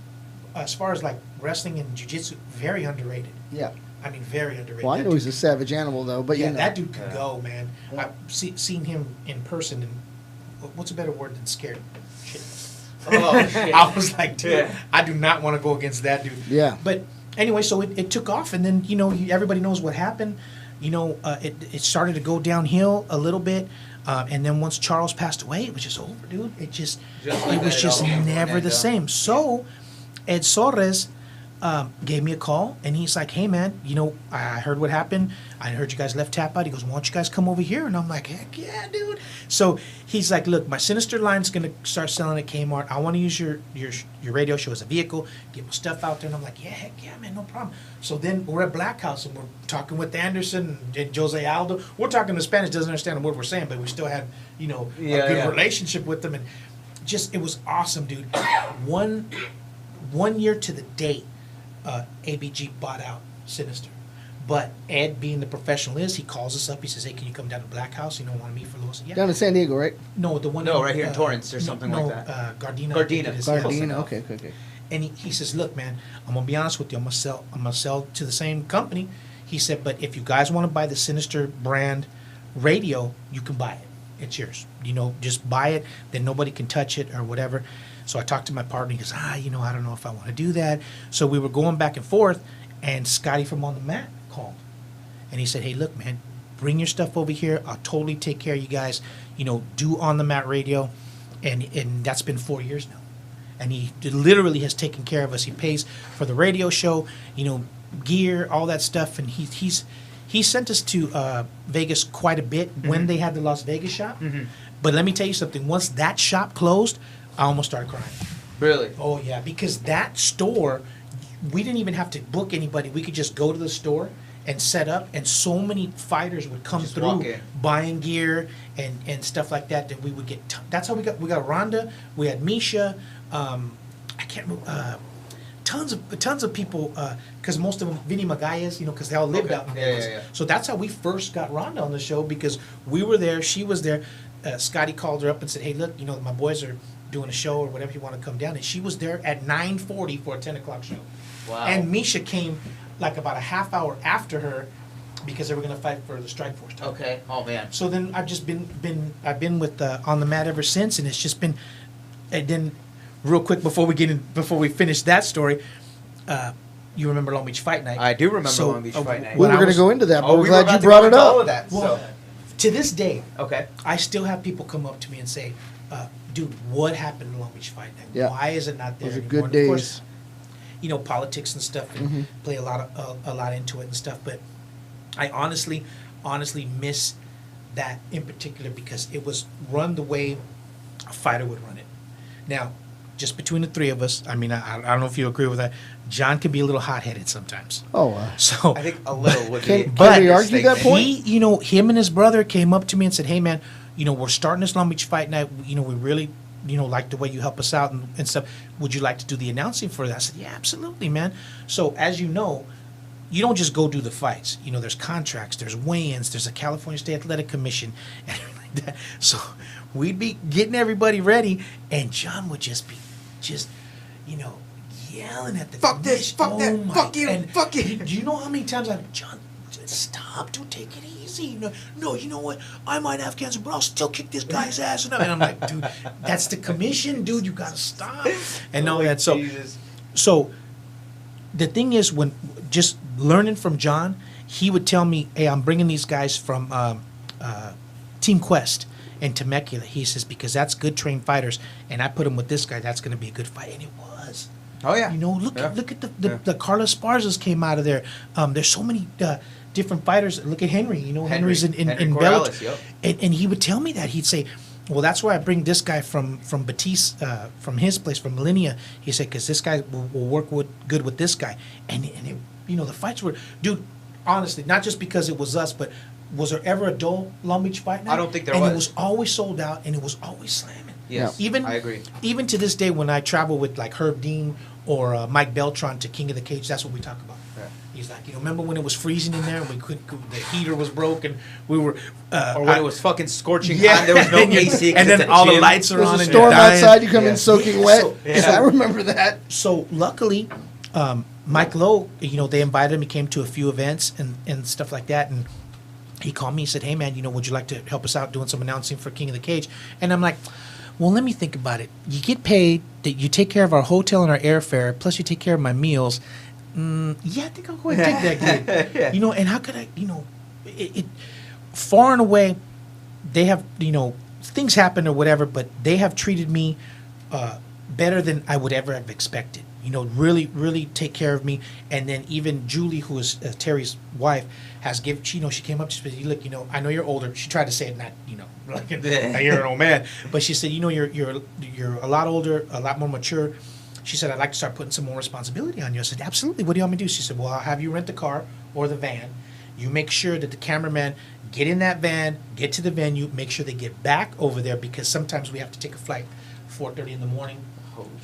C: as far as like wrestling and jiu-jitsu, very underrated.
A: Yeah.
C: I mean, very underrated.
A: Well, I
C: That
A: know
C: dude-
A: he's a savage animal, though. But
C: yeah,
A: you know,
C: that dude can
B: Yeah.
C: go, man.
A: Yeah.
C: I've seen him in person, and what's a better word than scared? Shit.
B: Oh, shit.
C: I was like, dude,
B: Yeah.
C: I do not want to go against that dude.
A: Yeah.
C: But anyway, so it took off, and then everybody knows what happened. It started to go downhill a little bit, and then once Charles passed away, it was just over, dude. It
B: Just
C: it
B: like
C: was
B: that,
C: just
B: it all came to an
C: never
B: end,
C: the
B: huh?
C: same. So Ed Soares gave me a call, and he's like, hey man, I heard what happened. I heard you guys left Tapout. He goes, why don't you guys come over here? And I'm like, heck yeah, dude. So he's like, look, my Sinister line's gonna start selling at Kmart. I want to use your radio show as a vehicle, get my stuff out there. And I'm like, yeah, heck yeah, man, no problem. So then we're at Black House, and we're talking with Anderson and Jose Aldo. We're talking in Spanish, doesn't understand what we're saying, but we still had a good relationship with them, and just it was awesome, dude. One year to the date, ABG bought out Sinister. But Ed, being the professional he calls us up. He says, hey, can you come down to Black House? Want to meet for a little? I said, yeah.
A: down in San Diego, right?
C: No, the one.
B: No, right here in Torrance or something like that.
C: Gardena.
B: Gardena.
C: His
A: Gardena.
C: house.
A: Okay.
C: And he says, look, man, I'm gonna be honest with you. I'm gonna sell to the same company. He said, but if you guys want to buy the Sinister brand radio, you can buy it. It's yours. Just buy it. Then nobody can touch it or whatever. So I talked to my partner. He goes, I don't know if I want to do that. So we were going back and forth, and Scotty from On the Mat called, and he said, hey, look, man, bring your stuff over here. I'll totally take care of you guys. Do On the Mat radio, and that's been 4 years now. And he literally has taken care of us. He pays for the radio show, gear, all that stuff. And he sent us to Vegas quite a bit when they had the Las Vegas shop.
B: Mm-hmm.
C: But let me tell you something. Once that shop closed, I almost started crying.
B: Really?
C: Oh, yeah, because that store, we didn't even have to book anybody. We could just go to the store and set up, and so many fighters would come
B: Just walk
C: through
B: in.
C: buying gear and stuff like that we would get. That's how we got Ronda. We had Misha. I can't remember. Tons of people, because most of them, Vinny Magalhaes, because they all lived
B: Okay.
C: out in
B: Yeah,
C: Vegas.
B: yeah, yeah.
C: So that's how we first got Ronda on the show, because we were there, she was there. Scotty called her up and said, hey, look, my boys are doing a show or whatever, you want to come down. And she was there at 9:40 for a 10 o'clock show.
B: Wow.
C: And Misha came like about a half hour after her because they were going to fight for the Strike Force title.
B: Okay. Oh man.
C: So then I've just been with On the Mat ever since, and it's just been. And then, real quick before we finish that story, you remember Long Beach Fight Night?
B: I do remember
C: So,
B: Long Beach Fight Night.
A: We were
C: When I
A: going to
C: was-
A: go into that, but
B: Oh,
A: we're
B: we were
A: glad
B: about
A: you
B: to
A: brought
B: go
A: it
B: into all
A: up.
B: of that.
C: Well,
B: So
C: to this day,
B: okay.
C: I still have people come up to me and say, "Dude, what happened to Long Beach Fight Night?
A: Yeah.
C: Why is it not there
A: Those are
C: anymore?"
A: good
C: And of course,
A: days.
C: politics and stuff and play a lot into it and stuff. But I honestly miss that in particular because it was run the way a fighter would run it. Now, just between the three of us, I mean, I don't know if you agree with that. John can be a little hot-headed sometimes.
A: Oh,
C: So
B: I think a little would
A: Can-
B: be.
A: can
C: But
A: we argue that point?
C: him and his brother came up to me and said, "Hey, man, we're starting this Long Beach Fight Night. We really, like the way you help us out and stuff. Would you like to do the announcing for that?" I said, "Yeah, absolutely, man." So as you know, you don't just go do the fights. There's contracts, there's weigh-ins, there's a California State Athletic Commission, and everything like that. So we'd be getting everybody ready, and John would just be, yelling at the
B: Fuck this, fuck that,
C: my-
B: fuck you,
C: and
B: fuck you.
C: Do you know how many times I've John? said, stop, dude, take it easy. No, you know what? I might have cancer, but I'll still kick this guy's ass. And I'm like, dude, that's the commission, dude. You got to stop. And all that. So the thing is, when just learning from John, he would tell me, hey, I'm bringing these guys from Team Quest in Temecula. He says, because that's good trained fighters, and I put them with this guy, that's going to be a good fight. And it was.
B: Oh, yeah.
C: Look at the Carlos Sparzas came out of there. There's so many different fighters. Look at Henry. Henry's in Bellator. Yep. And he would tell me that. He'd say, well, that's why I bring this guy from Batiste, from his place, from Millennia. He said, because this guy will work good with this guy. And it, the fights were, dude, honestly, not just because it was us, but was there ever a dull Long Beach fight night?
B: I don't think there
C: was.
B: was.
C: And it was always sold out, and it was always slamming.
B: Yes, I agree.
C: Even to this day, when I travel with like Herb Dean or Mike Beltran to King of the Cage, that's what we talk about. Yeah. He's like, remember when it was freezing in there and we couldn't, the heater was broken, we were,
B: or when it was fucking scorching hot, there was no AC,
C: and then all the lights are on.
A: There's a storm outside, you come in soaking wet. I remember that.
C: So luckily, Mike Lowe, they invited him. He came to a few events and stuff like that, and he called me. He said, "Hey man, would you like to help us out doing some announcing for King of the Cage?" And I'm like, well, let me think about it. You get paid, that you take care of our hotel and our airfare, plus you take care of my meals. I think I'll go ahead and take that gig. Yeah. And how could I, it far and away, they have, things happen or whatever, but they have treated me better than I would ever have expected. Really, really take care of me. And then even Julie, who is Terry's wife, has given, she came up to me, look, I know you're older. She tried to say it, not, like, you're an old man. But she said, you're a lot older, a lot more mature. She said, I'd like to start putting some more responsibility on you. I said, absolutely. What do you want me to do? She said, well, I'll have you rent the car or the van. You make sure that the cameraman get in that van, get to the venue, make sure they get back over there, because sometimes we have to take a flight 4:30 in the morning.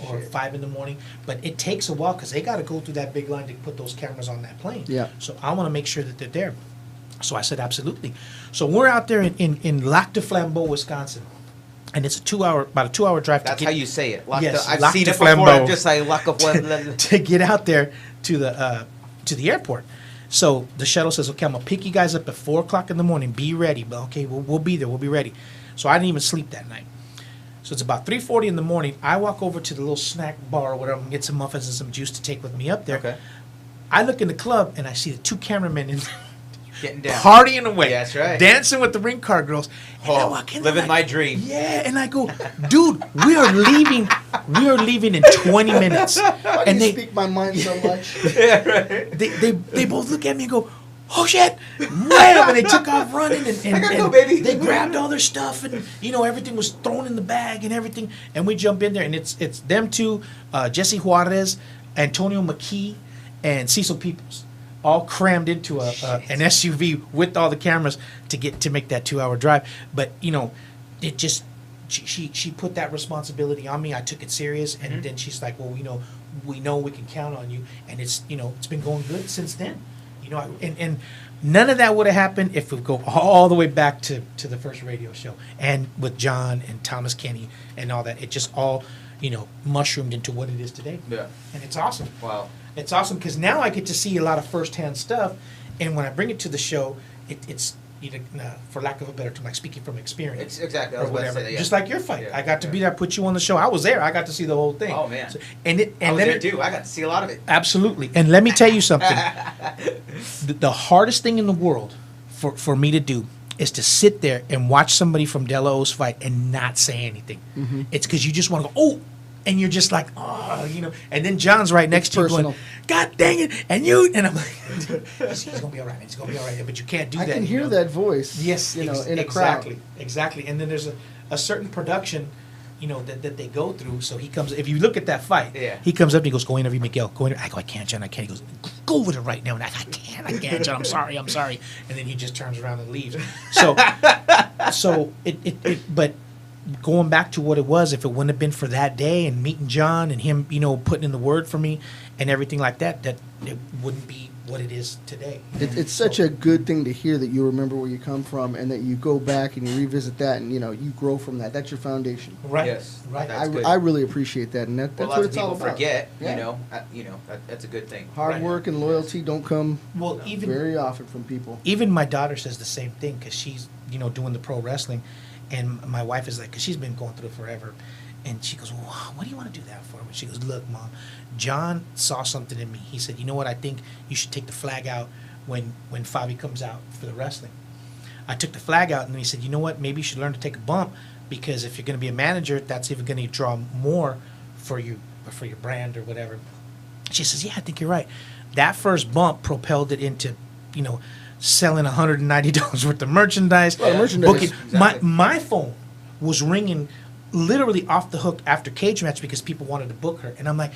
C: Or 5 in the morning, but it takes a while because they got to go through that big line to put those cameras on that plane. Yeah. So I want to make sure that they're there. So I said, absolutely. So we're out there in Lac du Flambeau, Wisconsin, and it's about a 2-hour drive.
B: That's how you say it.
C: Yes,
B: I've
C: Lac
B: seen
C: du
B: it before.
C: Flambeau.
B: I'm just like Lac of Flambeau.
C: To get out there to the airport. So the shuttle says, okay, I'm gonna pick you guys up at 4:00 in the morning. Be ready. But okay, we'll be there. We'll be ready. So I didn't even sleep that night. So it's about 3:40 in the morning. I walk over to the little snack bar or whatever and get some muffins and some juice to take with me up there. Okay. I look in the club and I see the 2 cameramen
B: getting down,
C: partying away.
B: Yeah, that's right.
C: Dancing with the ring card girls. And I walk in,
B: living my dream.
C: Yeah, and I go, dude, we are leaving. We are leaving in 20 minutes.
A: Why do you speak my mind so much?
B: Yeah, right.
C: They both look at me and go, oh shit! Wham! And they took off running, and
B: go, baby.
C: They grabbed all their stuff, and everything was thrown in the bag and everything. And we jump in there, and it's them two, Jesse Juarez, Antonio McKee, and Cecil Peoples, all crammed into an SUV with all the cameras to make that 2-hour drive. But it just she put that responsibility on me. I took it serious, and then she's like, well, we know we can count on you, and it's it's been going good since then. And none of that would have happened if we go all the way back to the first radio show and with John and Thomas Kenny and all that. It just all, mushroomed into what it is today.
B: Yeah.
C: And it's awesome.
B: Wow.
C: It's awesome because now I get to see a lot of firsthand stuff. And when I bring it to the show, it's for lack of a better term, like speaking from experience.
B: Exactly.
C: Or whatever.
B: Say that, yeah.
C: Just like your fight. Yeah, I got to be there, put you on the show. I was there. I got to see the whole thing.
B: Oh, man.
C: So,
B: I was there, too. I got to see a lot of it.
C: Absolutely. And let me tell you something. The hardest thing in the world for me to do is to sit there and watch somebody from De La O's fight and not say anything. Mm-hmm. It's because you just want to go, oh, and you're just like, oh, and then John's right next to you going, God dang it, and I'm like, he's going to be all right, he's going to be all right, but you can't do that.
A: I can hear that voice,
C: yes,
A: in a crowd.
C: Exactly, and then there's a certain production, that they go through, so he comes, if you look at that fight, he comes up and he goes, go interview Miguel, go interview, I go, I can't, John, I can't, he goes, go over there right now, and I can't, John, I'm sorry, and then he just turns around and leaves, so but going back to what it was, if it wouldn't have been for that day and meeting John and him, putting in the word for me and everything like that, that it wouldn't be what it is today.
A: It's such a good thing to hear that you remember where you come from and that you go back and you revisit that and, you grow from that. That's your foundation.
C: Right.
B: Yes.
C: Right.
B: That's good.
A: I really appreciate that, and that's
B: Well,
A: what
B: lots
A: it's
B: of
A: all
B: people
A: about.
B: forget,
A: Yeah.
B: that's a good thing.
A: Hard
C: Right.
A: work and loyalty don't come
C: Well, even
A: very often from people.
C: even my daughter says the same thing because she's doing the pro wrestling, and my wife is like, because she's been going through it forever, and she goes, well, what do you want to do that for? And she goes, look, Mom, John saw something in me. He said, you know what, I think you should take the flag out when Favi comes out for the wrestling. I took the flag out, and then he said, you know what, maybe you should learn to take a bump, because if you're going to be a manager, that's even going to draw more for you, or for your brand or whatever. She says, yeah, I think you're right. That first bump propelled it into, selling $190 worth of merchandise.
A: A lot of merchandise.
C: Booking.
B: Exactly.
C: My phone was ringing literally off the hook after Cage Match because people wanted to book her. And I'm like,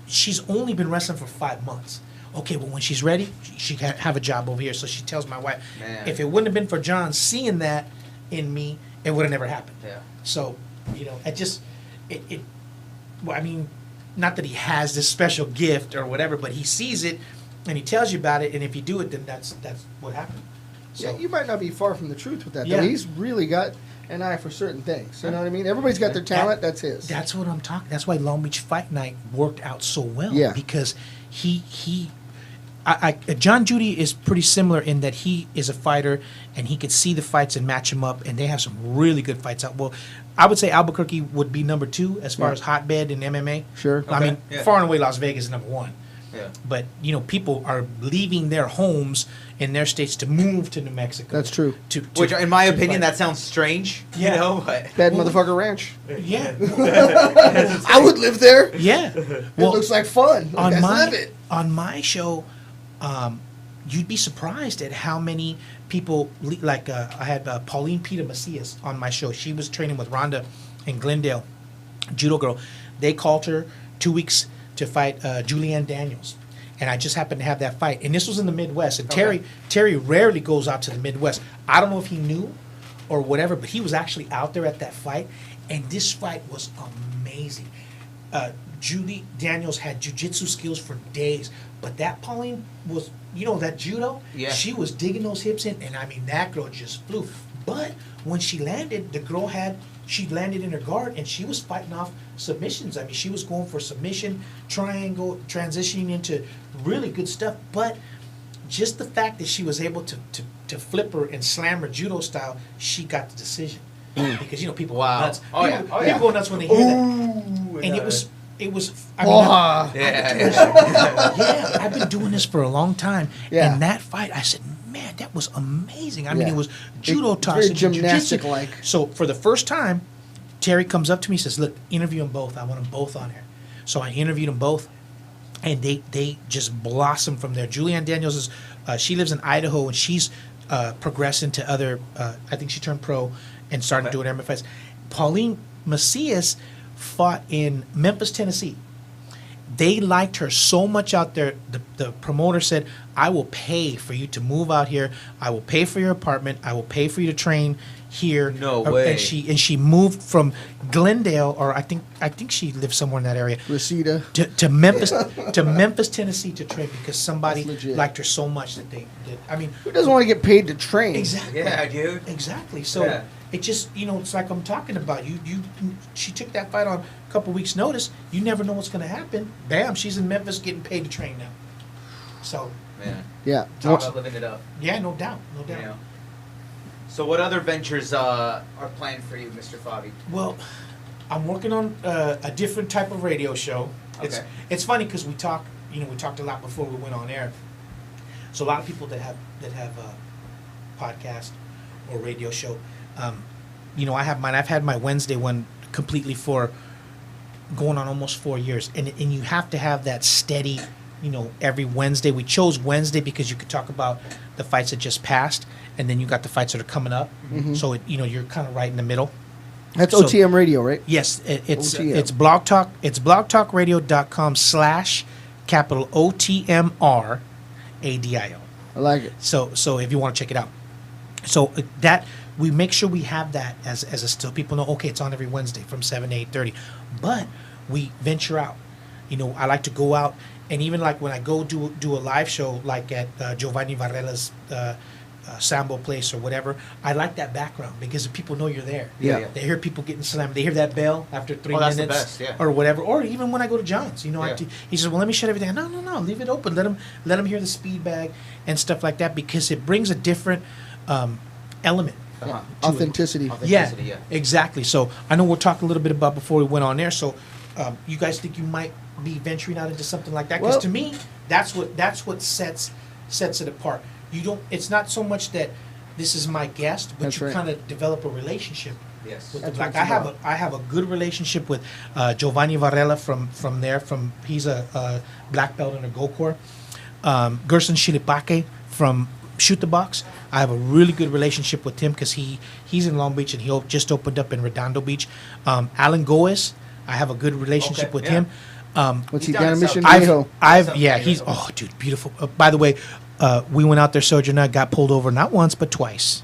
C: she's only been wrestling for 5 months. Okay, well, when she's ready, she can have a job over here. So she tells my wife,
B: Man.
C: if it wouldn't have been for John seeing that in me, it would have never happened.
B: Yeah.
C: So, well, I mean, not that he has this special gift or whatever, but he sees it and he tells you about it, and if you do it, then that's what happened. So,
A: Yeah, you might not be far from the truth with that.
C: Yeah.
A: Though. He's really got an eye for certain things. You know what I mean? Everybody's got their talent. That's his.
C: That's what I'm talking. That's why Long Beach Fight Night worked out so well.
A: Yeah.
C: Because John Judy is pretty similar in that he is a fighter and he could see the fights and match them up, and they have some really good fights out. Well, I would say Albuquerque would be number 2 as far
A: Yeah.
C: as hotbed in MMA.
A: Sure.
C: I
B: Okay,
C: mean,
B: yeah.
C: far and away Las Vegas is number 1.
B: Yeah.
C: But people are leaving their homes in their states to move to New Mexico.
A: That's true.
B: Which, in my
C: to
B: opinion,
C: fight.
B: that sounds strange.
C: Yeah.
B: But
A: Bad
C: Well-
A: motherfucker ranch.
C: Yeah.
A: I would live there.
C: Yeah.
A: It looks like fun.
C: on
A: Let's
C: my
A: live it.
C: on my show, you'd be surprised at how many people I had Pauline Peter Macias on my show. She was training with Ronda in Glendale, judo girl. They called her 2 weeks to fight Julianne Daniels, and I just happened to have that fight. And this was in the Midwest. And
B: Okay.
C: Terry rarely goes out to the Midwest. I don't know if he knew or whatever, but he was actually out there at that fight, and this fight was amazing. Julie Daniels had jujitsu skills for days, but that Pauline was, that judo,
B: Yeah.
C: she was digging those hips in, and I mean, that girl just flew. But when she landed, she landed in her guard, and she was fighting off submissions. I mean, she was going for submission, triangle, transitioning into really good stuff, but just the fact that she was able to flip her and slam her judo style, she got the decision. Because, people
B: Wow.
C: go nuts.
B: Oh, yeah.
C: People,
B: Oh, yeah.
C: people go nuts when they hear that.
B: Ooh,
C: And it was, I mean,
A: Oh,
C: yeah, I've been doing this for a long time.
A: Yeah.
C: And that fight, I said, man, that was amazing. I mean,
A: Yeah.
C: it was judo
A: It's
C: toss
A: very
C: and jiu-jitsu.
A: gymnastic-like.
C: So for the first time, Terry comes up to me and says, look, interview them both. I want them both on here. So I interviewed them both, and they just blossomed from there. Julianne Daniels is, she lives in Idaho, and she's progressed into other, I think she turned pro and started doing MMA fights. Pauline Macias fought in Memphis, Tennessee. They liked her so much out there. The promoter said, I will pay for you to move out here. I will pay for your apartment. I will pay for you to train here.
B: No way.
C: And she moved from Glendale, or I think she lived somewhere in that area,
A: Reseda.
C: to Memphis, to Memphis, Tennessee to train because somebody
A: That's legit.
C: liked her so much that they did. I mean,
A: Who doesn't want to get paid to train?
C: exactly.
B: Yeah, dude.
C: Exactly. So
B: Yeah.
C: it just, it's like I'm talking about. She took that fight on a couple weeks' notice. You never know what's going to happen. Bam, she's in Memphis getting paid to train now. So,
B: Man.
A: Yeah.
B: Talk about living it up.
C: yeah, no doubt. No doubt.
B: You know? So what other ventures are planned for you, Mr. Favi?
C: Well, I'm working on a different type of radio show.
B: Okay.
C: It's funny because we talked a lot before we went on air. So a lot of people that have a podcast or radio show, I have mine. I've had my Wednesday one completely for going on almost 4 years, and you have to have that steady. Every Wednesday. We chose Wednesday because you could talk about the fights that just passed, and then you got the fights that are coming up. So you're kind of right in the middle.
A: That's
C: So-
A: OTM Radio, right?
C: Yes, it's
A: OTM.
C: it's Blog Talk. It's blogtalkradio.com/capital OTMR ADIO.
A: I like it.
C: So if you want to check it out, so that we make sure we have that as a so people know. Okay, it's on every Wednesday from 7 to 8:30, but we venture out. I like to go out, and even like when I go do a live show, like at Giovanni Varela's Sambo place or whatever, I like that background because people know you're there.
A: Yeah.
C: They hear people getting slammed. They hear that bell after 3
B: that's
C: minutes
B: the best,
C: or whatever. Or even when I go to John's,
B: Yeah.
C: he says, "Well, let me shut everything down." No, leave it open. Let them hear the speed bag and stuff like that because it brings a different element.
B: Uh-huh.
C: to it.
A: Authenticity.
C: Yeah,
B: Yeah.
C: exactly. So I know we're talking a little bit about before we went on there. So you guys think you might be venturing out into something like that? Because
A: Well-
C: to me, that's what sets it apart. You don't. It's not so much that this is my guest, but
A: That's
C: you
A: right.
C: kind of develop a relationship.
B: Yes.
C: With
A: That's
C: them.
A: what
C: Like
A: it's about.
C: I have a good relationship with Giovanni Varela from there. He's a black belt in a Gokor. Gerson Shilipake from Shoot the Box. I have a really good relationship with him because he's in Long Beach and he just opened up in Redondo Beach. Alan Goes, I have a good relationship
B: Okay,
C: with
B: yeah.
C: him.
A: What's he
B: He's down
A: down in
B: in
A: Mission
B: South-
A: Viejo?
C: He's dude, beautiful. By the way, we went out there, Sergio and I got pulled over not once but twice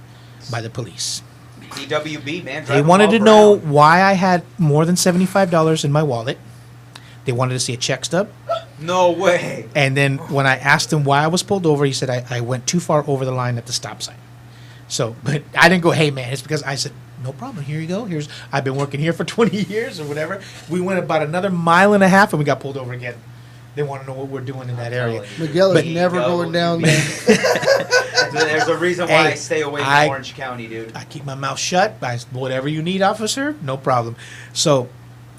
C: by the police.
B: DWB, man.
C: They
B: driving
C: wanted to
B: miles
C: know
B: around.
C: why I had more than $75 in my wallet. They wanted to see a check stub.
B: No way.
C: And then when I asked him why I was pulled over, he said I went too far over the line at the stop sign. So, but I didn't go, "Hey man," it's because I said, "No problem. Here you go. I've been working here for 20 years or whatever." We went about another mile and a half and we got pulled over again. They want to know what we're doing in that area.
A: Miguel is
B: But-
A: never going down there.
B: There's a reason why
C: Hey,
B: I stay away from
C: I-
B: Orange County, dude.
C: I keep my mouth shut. Whatever you need, officer, no problem. So,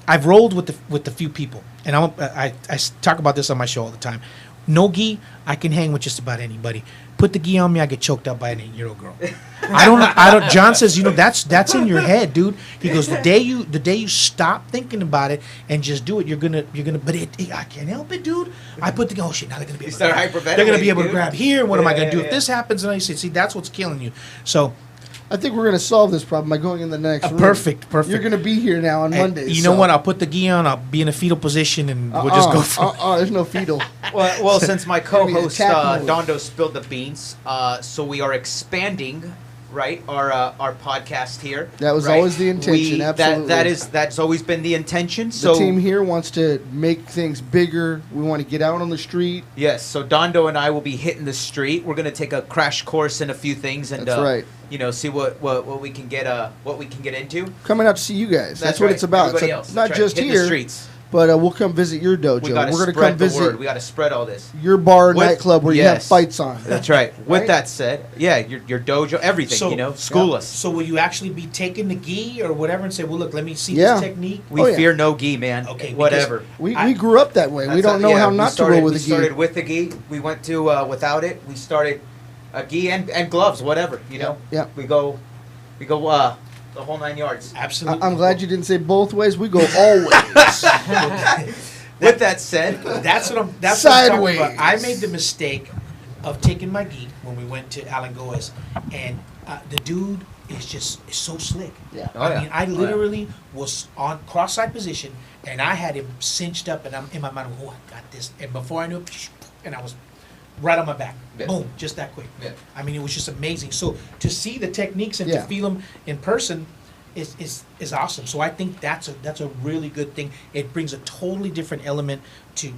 C: I've rolled with the few people, and I talk about this on my show all the time. No gi, I can hang with just about anybody. Put the gi on me, I get choked up by an 8-year-old girl. I don't. John says, that's in your head, dude. He goes, the day you stop thinking about it and just do it, you're gonna. But I can't help it, dude. I put the oh shit. Now they're gonna be.
B: You
C: Able to
B: start
C: grab.
B: hyperventilating,
C: They're gonna be able to
B: dude.
C: grab here. What am I gonna do
B: Yeah.
C: if this happens? And I say, see, that's what's killing you. So
A: I think we're going to solve this problem by going in the next room.
C: perfect.
A: You're going to be here now on
C: Hey,
A: Mondays.
C: you know what? I'll put the gi on. I'll be in a fetal position, and we'll just go from.
A: There's no fetal.
B: Well, since my co-host
A: attack mode.
B: Dondo spilled the beans, so we are expanding, right, our podcast here.
A: That was
B: right?
A: always the intention, absolutely.
B: That's always been the intention.
A: The
B: So
A: team here wants to make things bigger. We want to get out on the street.
B: yes, so Dondo and I will be hitting the street. We're gonna take a crash course in a few things and
A: That's right.
B: See what we can get into.
A: Coming out to see you guys. That's what
B: right.
A: it's about.
B: Everybody
A: So
B: else.
A: not
B: That's right.
A: just
B: Hitting
A: here,
B: the streets.
A: but we'll come visit your dojo.
B: We gotta
A: We're going to
B: spread
A: come
B: the
A: visit
B: word. We gotta spread all this.
A: your bar
B: With-
A: nightclub where you have
B: yes.
A: fights on.
B: That's right. With
A: Right?
B: that said, yeah, your dojo, everything. School
A: yeah.
B: us.
C: So will you actually be taking the gi or whatever and say, well, look, let me see
A: Yeah.
C: this technique?
B: We
A: Oh, yeah.
B: fear no gi, man.
C: Okay,
B: Whatever.
A: We
C: I-
A: grew up that way. We
B: That's
A: don't know how
B: we
A: not
B: started,
A: to roll with
B: we
A: a gi.
B: started with the gi. We went to without it. We started a gi and gloves, whatever.
A: Yeah.
B: We go the whole 9 yards.
C: Absolutely.
A: I'm glad you didn't say both ways. We go all ways.
B: With that said,
C: That's what I'm talking
A: Sideways.
C: about. I made the mistake of taking my gi when we went to Alan Goes, and the dude is so slick.
A: Yeah.
B: Oh,
C: I
B: yeah.
C: mean, I
B: Oh, yeah.
C: literally was on cross-side position, and I had him cinched up, and I'm in my mind, oh, I got this. And before I knew it, and I was right on my back.
B: Yeah.
C: Boom, just that quick.
B: Yeah.
C: I mean, it was just amazing. So to see the techniques and
A: Yeah.
C: to feel them in person is awesome. So I think that's a really good thing. It brings a totally different element to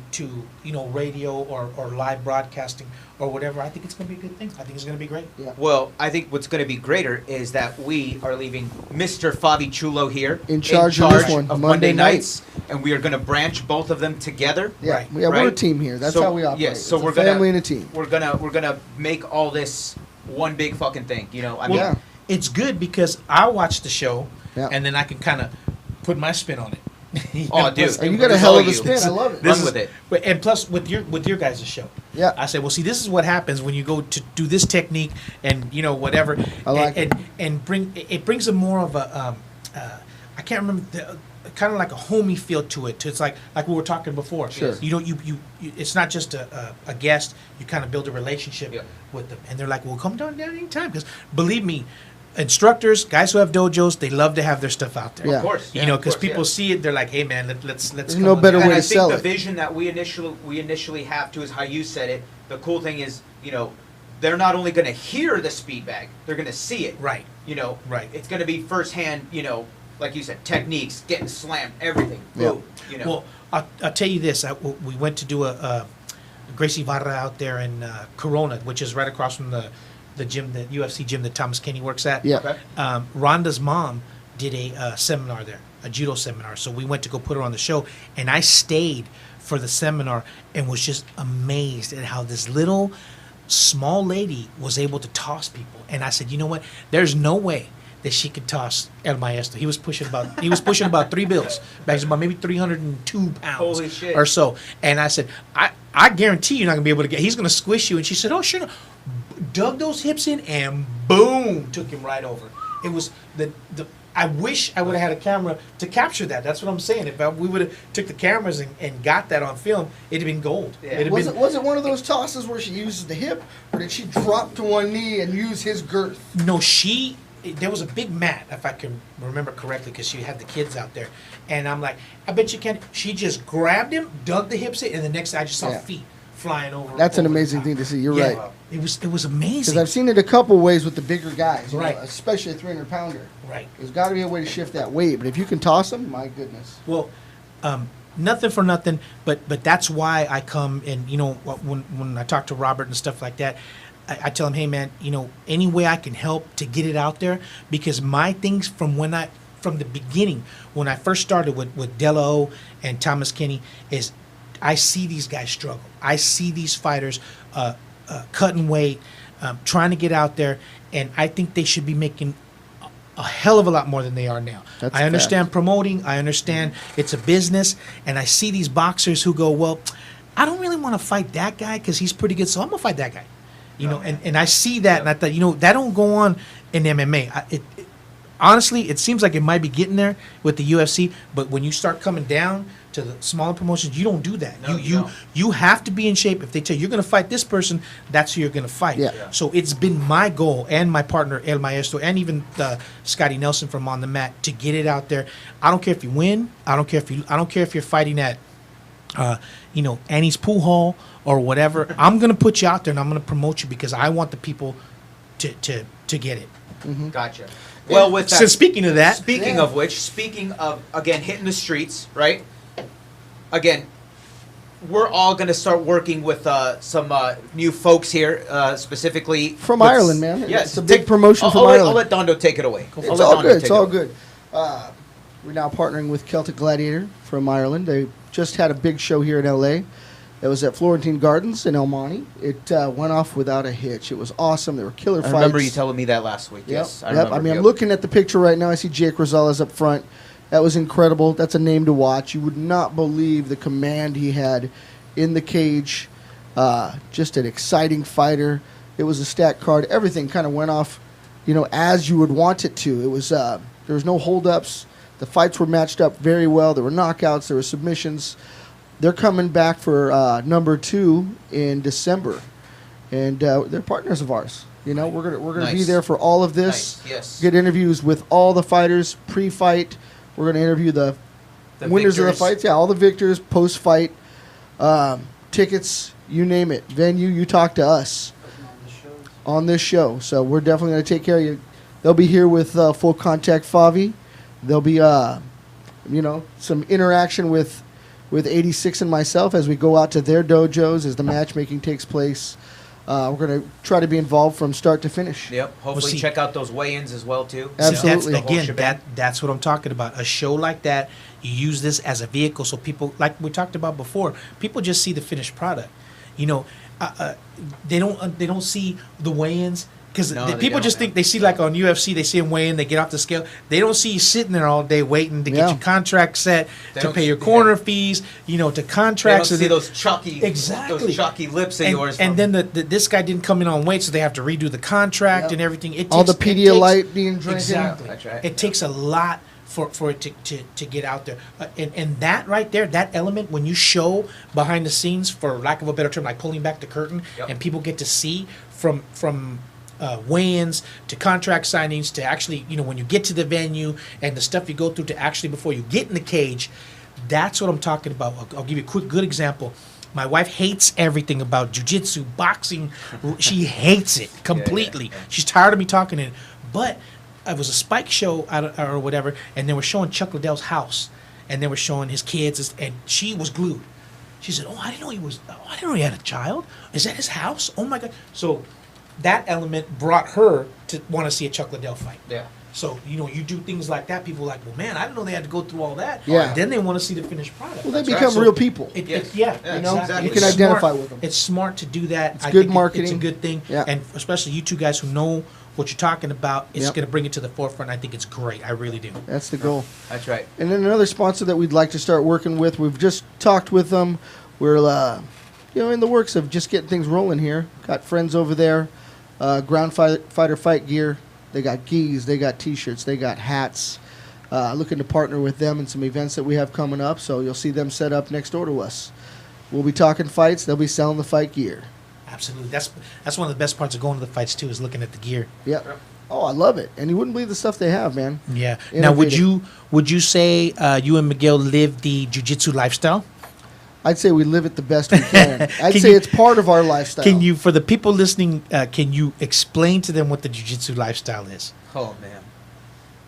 C: radio or live broadcasting or whatever. I think it's going to be a good thing. I think it's going to be great.
B: well, I think what's going to be greater is that we are leaving Mr. Favi Chulo here
A: In charge of this one,
B: of
A: Monday
B: nights, and we are going to branch both of them together.
A: Yeah,
C: Right.
A: yeah, we're a
B: Right.
A: team here. That's
B: So,
A: how we operate.
B: yes, so
A: It's
B: we're
A: a
B: gonna-
A: family and a team.
B: We're gonna make all this one big fucking thing. I mean,
A: Yeah.
C: It's good because I watch the show
A: Yeah.
C: and then I can kind of put my spin on it.
B: Oh, dude.
A: And you got a
B: It's
A: hell
B: all
A: of a
B: you.
A: spin. I love it.
B: Run with it.
C: And plus with your guys' show.
A: Yeah.
C: I said, well, see, this is what happens when you go to do this technique and whatever.
A: I like
C: and brings a more of a I can't remember kind of like a homey feel to it. It's like we were talking before.
A: Sure.
C: You it's not just a guest. You kind of build a relationship
B: Yeah.
C: with them, and they're like, well, come down anytime. Because believe me, instructors, guys who have dojos, they love to have their stuff out there.
A: Yeah.
B: Of course.
C: Because
B: of course,
C: people
B: yeah.
C: see it, they're like, hey man, let's.
A: There's
C: come
A: no
C: on
A: better
C: down.
A: way
B: And I
A: to
B: think
A: sell
B: the
A: it.
B: vision that we initially have too is how you said it. The cool thing is, they're not only going to hear the speed bag, they're going to see it.
C: Right.
B: Right.
C: Right.
B: It's going to be firsthand, like you said, techniques, getting slammed, everything.
A: Yeah.
B: Boom. You know.
C: Well, I'll tell you this. We went to do a Gracie Barra out there in Corona, which is right across from the gym, the UFC gym that Thomas Kenny works at.
A: Yeah.
B: Okay.
C: Rhonda's mom did a seminar there, a judo seminar. So we went to go put her on the show, and I stayed for the seminar and was just amazed at how this little small lady was able to toss people. And I said, you know what? There's no way that she could toss El Maestro. He was pushing about 3 bills. Back to about maybe 302 pounds
B: Holy shit.
C: or so. And I said, I guarantee you're not gonna be able to get. He's gonna squish you. And she said, oh sure. Dug those hips in and boom, took him right over. It was the. I wish I would have had a camera to capture that. That's what I'm saying. If we would have took the cameras and got that on film, it'd have been gold.
B: Yeah.
A: Was it one of those tosses where she uses the hip, or did she drop to one knee and use his girth?
C: No, there was a big mat, if I can remember correctly, because she had the kids out there. And I'm like, I bet you can't. She just grabbed him, dug the hips in, and the next thing I just saw feet flying over.
A: That's an
C: over the
A: amazing
C: top.
A: thing to see. You're
C: Yeah,
A: right.
C: It was amazing.
A: Because I've seen it a couple ways with the bigger guys, you know,
C: Right.
A: especially a 300-pounder.
C: Right.
A: There's got to be a way to shift that weight, but if you can toss them, my goodness.
C: Well, nothing for nothing, but that's why I come and, you know, when I talk to Robert and stuff like that, I tell him, hey man, you know, any way I can help to get it out there, because my things from the beginning, when I first started with Della O and Thomas Kenny, is I see these guys struggle. I see these fighters cutting weight, trying to get out there, and I think they should be making a hell of a lot more than they are now.
A: That's
C: I
A: a
C: understand
A: fact.
C: promoting. I understand it's a business, and I see these boxers who go, well, I don't really want to fight that guy because he's pretty good, so I'm gonna fight that guy. You know, and I see that, and I thought, you know, that don't go on in MMA. Honestly, it seems like it might be getting there with the UFC, but when you start coming down to the smaller promotions, you don't do that.
B: No, you don't.
C: You have to be in shape. If they tell you you're going to fight this person, that's who you're going to fight.
A: Yeah.
B: Yeah.
C: So it's been my goal and my partner El Maestro and even Scotty Nelson from On the Mat to get it out there. I don't care if you win. I don't care if you're fighting at you know, Annie's Pool Hall or whatever. I'm going to put you out there and I'm going to promote you because I want the people to get it.
B: Gotcha. Well, with that,
C: So speaking of that,
B: speaking of which, speaking of, again, hitting the streets, right? Again, we're all going to start working with some new folks here, specifically
A: From
B: with-
A: Ireland, man.
B: Yes,
A: It's a big promotion from Ireland.
B: I'll let Dondo take it away.
A: It's all good. It's all good. We're now partnering with Celtic Gladiator from Ireland. They just had a big show here in L.A. It was at Florentine Gardens in El Monte. It went off without a hitch. It was awesome. There were killer fights.
B: I remember you telling me that last week.
A: Yep.
B: Yes, I
A: Yep.
B: remember.
A: I mean, I'm
B: Yep.
A: looking at the picture right now. I see Jake Rosales up front. That was incredible. That's a name to watch. You would not believe the command he had in the cage. Just an exciting fighter. It was a stacked card. Everything kind of went off, you know, as you would want it to. It was there was no holdups. The fights were matched up very well. There were knockouts. There were submissions. They're coming back for number 2 in December, and they're partners of ours. You know, we're gonna be
B: Nice.
A: there for all of this.
B: Nice, yes.
A: Get interviews with all the fighters pre-fight. We're gonna interview the winners of the
B: victors.
A: fights. Yeah, all the victors post-fight. Tickets, you name it. Venue, you talk to us on this show. So we're definitely gonna take care of you. They'll be here with Full Contact Favi. There'll be you know, some interaction with 86 and myself as we go out to their dojos as the matchmaking takes place. We're going to try to be involved from start to finish.
B: Yep. Hopefully,
C: see-
B: check out those weigh-ins as well too.
A: Absolutely.
B: The whole
C: Again,
B: shebang.
C: that's what I'm talking about. A show like that, you use this as a vehicle so people, like we talked about before, people just see the finished product. You know, they don't see the weigh-ins. Because
B: No, they
C: people
B: don't,
C: just
B: man.
C: think they see like on UFC, they see them weigh in, they get off the scale. They don't see you sitting there all day waiting to
A: Yeah.
C: get your contract set,
B: They
C: to
B: don't
C: pay your
B: see-
C: corner
B: yeah.
C: fees, you know, to
B: They don't
C: contracts.
B: see those chalky,
C: Exactly.
B: those chalky lips of
C: and,
B: yours.
C: and
B: from-
C: then this guy didn't come in on weight, so they have to redo the contract
A: Yep.
C: and everything. It
A: All
C: takes,
A: the
C: it
A: Pedialyte
C: takes-
A: being drinking.
C: Exactly.
B: That's right.
C: It takes a lot for it to get out there. And that right there, that element, when you show behind the scenes, for lack of a better term, like pulling back the curtain,
B: Yep.
C: and people get to see from weigh-ins to contract signings to actually, you know, when you get to the venue and the stuff you go through to actually before you get in the cage, that's what I'm talking about. I'll give you a quick good example. My wife hates everything about jiu-jitsu, boxing. She hates it completely.
B: yeah.
C: She's tired of me talking it. But it was a Spike show or whatever, and they were showing Chuck Liddell's house, and they were showing his kids, and she was glued. She said, "Oh, I didn't know he had a child. Is that his house? Oh my God!" So that element brought her to want to see a Chuck Liddell fight.
B: Yeah.
C: So, you do things like that. People are like, well, man, I didn't know they had to go through all that.
A: Yeah.
C: Then they want to see the finished product.
A: Well, they
B: That's
A: become
B: right.
A: real people.
B: Yes.
C: Yeah,
B: Yeah,
C: you know,
B: exactly.
A: You can
C: It's
A: identify
C: smart.
A: with them.
C: It's smart to do that.
A: It's
C: I
A: good
C: think
A: marketing.
C: It's a good thing.
A: Yeah.
C: And especially you two guys who know what you're talking about, it's
A: Yep.
C: going to bring it to the forefront. I think it's great. I really do.
A: That's the goal.
B: That's right.
A: And then another sponsor that we'd like to start working with, we've just talked with them. We're, in the works of just getting things rolling here. Got friends over there, Ground Fighter Fight Gear. They got gis, they got T-shirts, they got hats. Looking to partner with them in some events that we have coming up, so you'll see them set up next door to us. We'll be talking fights. They'll be selling the fight gear.
C: Absolutely. That's one of the best parts of going to the fights, too, is looking at the gear.
A: Yep. Oh, I love it. And you wouldn't believe the stuff they have, man.
C: Yeah. Now, would you say you and Miguel live the jiu-jitsu lifestyle?
A: I'd say we live it the best we can. I'd
C: Can
A: say
C: you-
A: it's part of our lifestyle.
C: Can you, for the people listening, can you explain to them what the jiu-jitsu lifestyle is?
B: Oh man.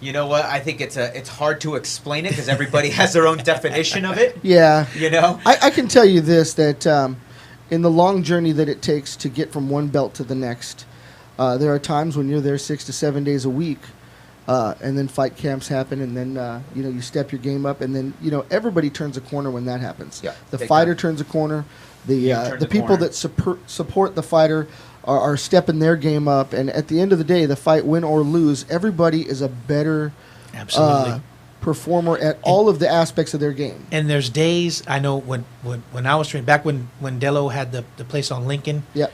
B: You know what? I think it's hard to explain it because everybody has their own definition of it.
A: Yeah.
B: You know?
A: I can tell you this, that in the long journey that it takes to get from one belt to the next, there are times when you're there 6 to 7 days a week, and then fight camps happen, and then you step your game up, and then everybody turns a corner when that happens.
B: Yeah,
A: The
B: big
A: fighter
B: time.
A: turns a corner.
B: You
A: The
B: turn
A: the
B: the
A: people
B: corner.
A: that support the fighter are stepping their game up, and at the end of the day, the fight, win or lose, everybody is a better
C: Absolutely.
A: performer at all of the aspects of their game.
C: And there's days, I know when I was training, back when Dello had the place on Lincoln,
A: Yep.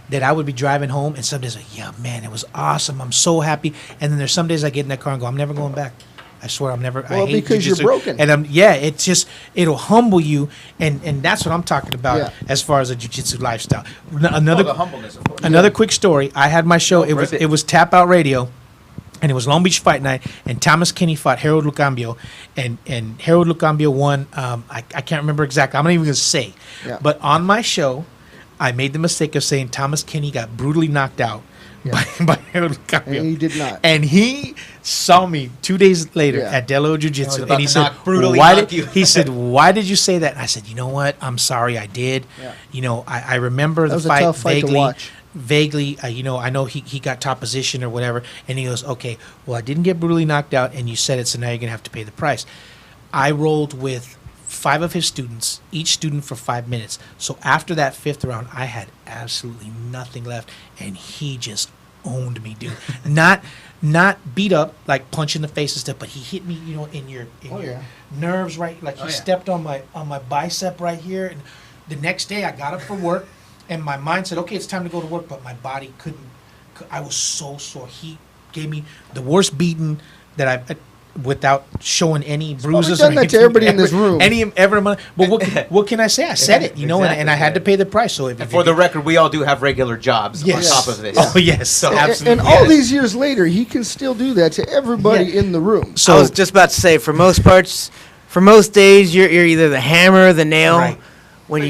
C: that I would be driving home, and some days like, yeah, man, it was awesome. I'm so happy. And then there's some days I get in that car and go, I'm never going back. I swear I'm never.
A: Well,
C: I hate
A: because you're
C: jiu-jitsu.
A: broken.
C: And it's just, it'll humble you. And that's what I'm talking about
A: Yeah.
C: as far as a jiu-jitsu lifestyle. Another
B: the humbleness, of course.
C: Another quick story. I had my show.
B: Oh, rip it.
C: It was Tapout Radio, and it was Long Beach Fight Night. And Thomas Kinney fought Harold Lucambio, and Harold Lucambio won. I can't remember exactly. I'm not even gonna say.
A: Yeah.
C: But on my show, I made the mistake of saying Thomas Kinney got brutally knocked out by Harold Lucambio.
A: And he did not.
C: And he saw me 2 days later
A: Yeah.
C: at Dello
B: I was
C: Jiu-Jitsu,
B: about
C: and he
B: to
C: said,
B: brutally
C: "Why
B: knock
C: did
B: you."
C: he said Why did you say that?" And I said, "You know what? I'm sorry. I did.
A: Yeah.
C: I remember
A: That
C: the
A: was a
C: fight
A: tough fight to
C: vaguely."
A: watch.
C: Vaguely, I know he got top position or whatever, and he goes, okay, well, I didn't get brutally knocked out, and you said it, so now you're gonna have to pay the price. I rolled with 5 of his students, each student for 5 minutes. So after that 5th round, I had absolutely nothing left, and he just owned me, dude. not beat up, like punch in the face and stuff, but he hit me, in your nerves, right? Like he stepped on my bicep right here, and the next day I got up for work. And my mind said, okay, it's time to go to work, but my body couldn't. I was so sore. He gave me the worst beating that I've, without showing any bruises.
A: done that to everybody in this room.
C: But what can I say? I said it, and I had to pay the price. So if
B: And for the record, we all do have regular jobs
C: Yes.
B: on top of this.
C: Oh yes, so absolutely.
A: And all these years later, he can still do that to everybody
C: Yeah.
A: in the room.
C: So
D: I was just about to say, for most parts, for most days, you're either the hammer or the nail.
C: Right.
D: When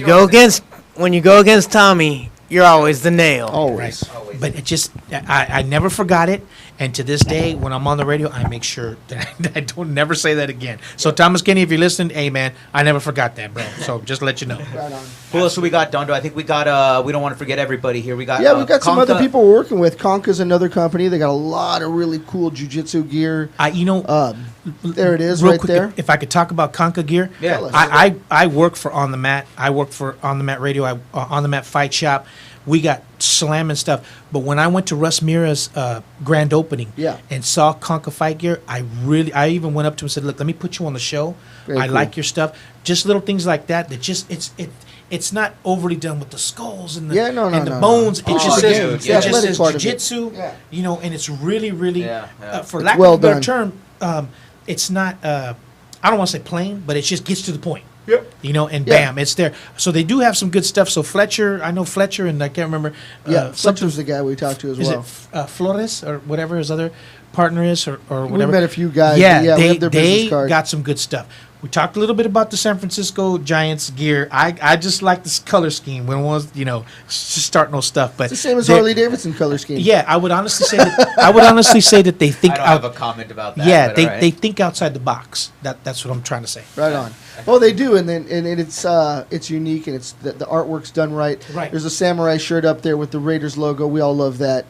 D: you go against Tommy, you're always the nail.
A: Always.
B: Always.
C: But it just, I never forgot it. And to this day, when I'm on the radio, I make sure that I don't never say that again. So Thomas Kinney, if you're listening, hey man, I never forgot that, bro. So just to let you know.
A: Right on.
B: Who else do we got, Dondo? I think we got, we don't want to forget everybody here. We got,
A: Yeah, we've got some other
B: Conca.
A: people we're working with. Conca's another company. They got a lot of really cool jiu-jitsu gear. There it is,
C: Real
A: right
C: quick,
A: there.
C: if I could talk about Conca gear.
B: Yeah.
A: Tell us.
C: I work for On the Mat. I work for On the Mat Radio. On the Mat Fight Shop. We got slamming stuff. But when I went to Russ Mira's grand opening
A: Yeah.
C: and saw Conca Fight Gear, I even went up to him and said, "Look, let me put you on the show.
A: Very
C: I
A: cool.
C: like your stuff." Just little things like that. That just it's not overly done with the skulls and the
A: Yeah, no,
C: and the
A: no.
C: bones. It
B: Oh,
C: just
B: dude,
C: says
B: yeah.
C: it just
A: Athletic
C: says
A: part of it.
C: jiu-jitsu.
A: Yeah.
C: And it's really really
B: Yeah, yeah.
C: for
A: It's
C: lack
A: well
C: of a better
A: done.
C: term, it's not. I don't want to say plain, but it just gets to the point.
B: Yep.
C: And
A: Yeah.
C: bam, it's there. So they do have some good stuff. So Fletcher, I know Fletcher, and I can't remember.
A: Yeah,
C: something.
A: Fletcher's the guy we talked to as
C: Is
A: well.
C: it Flores or whatever his other partner is, or
A: We
C: whatever?
A: met a few guys.
C: Yeah,
A: but we
C: they
A: have their business card.
C: got some good stuff. We talked a little bit about the San Francisco Giants gear. I just like this color scheme. When it was, just starting no stuff. But
A: It's the same as Harley Davidson color scheme.
C: Yeah, I would honestly say that they think
B: I don't have a comment about that.
C: yeah,
B: but all right.
C: they think outside the box. That's what I'm trying to say.
A: Right on. Oh, they do, and it's unique, and it's the artwork's done right.
C: Right.
A: There's a samurai shirt up there with the Raiders logo. We all love that.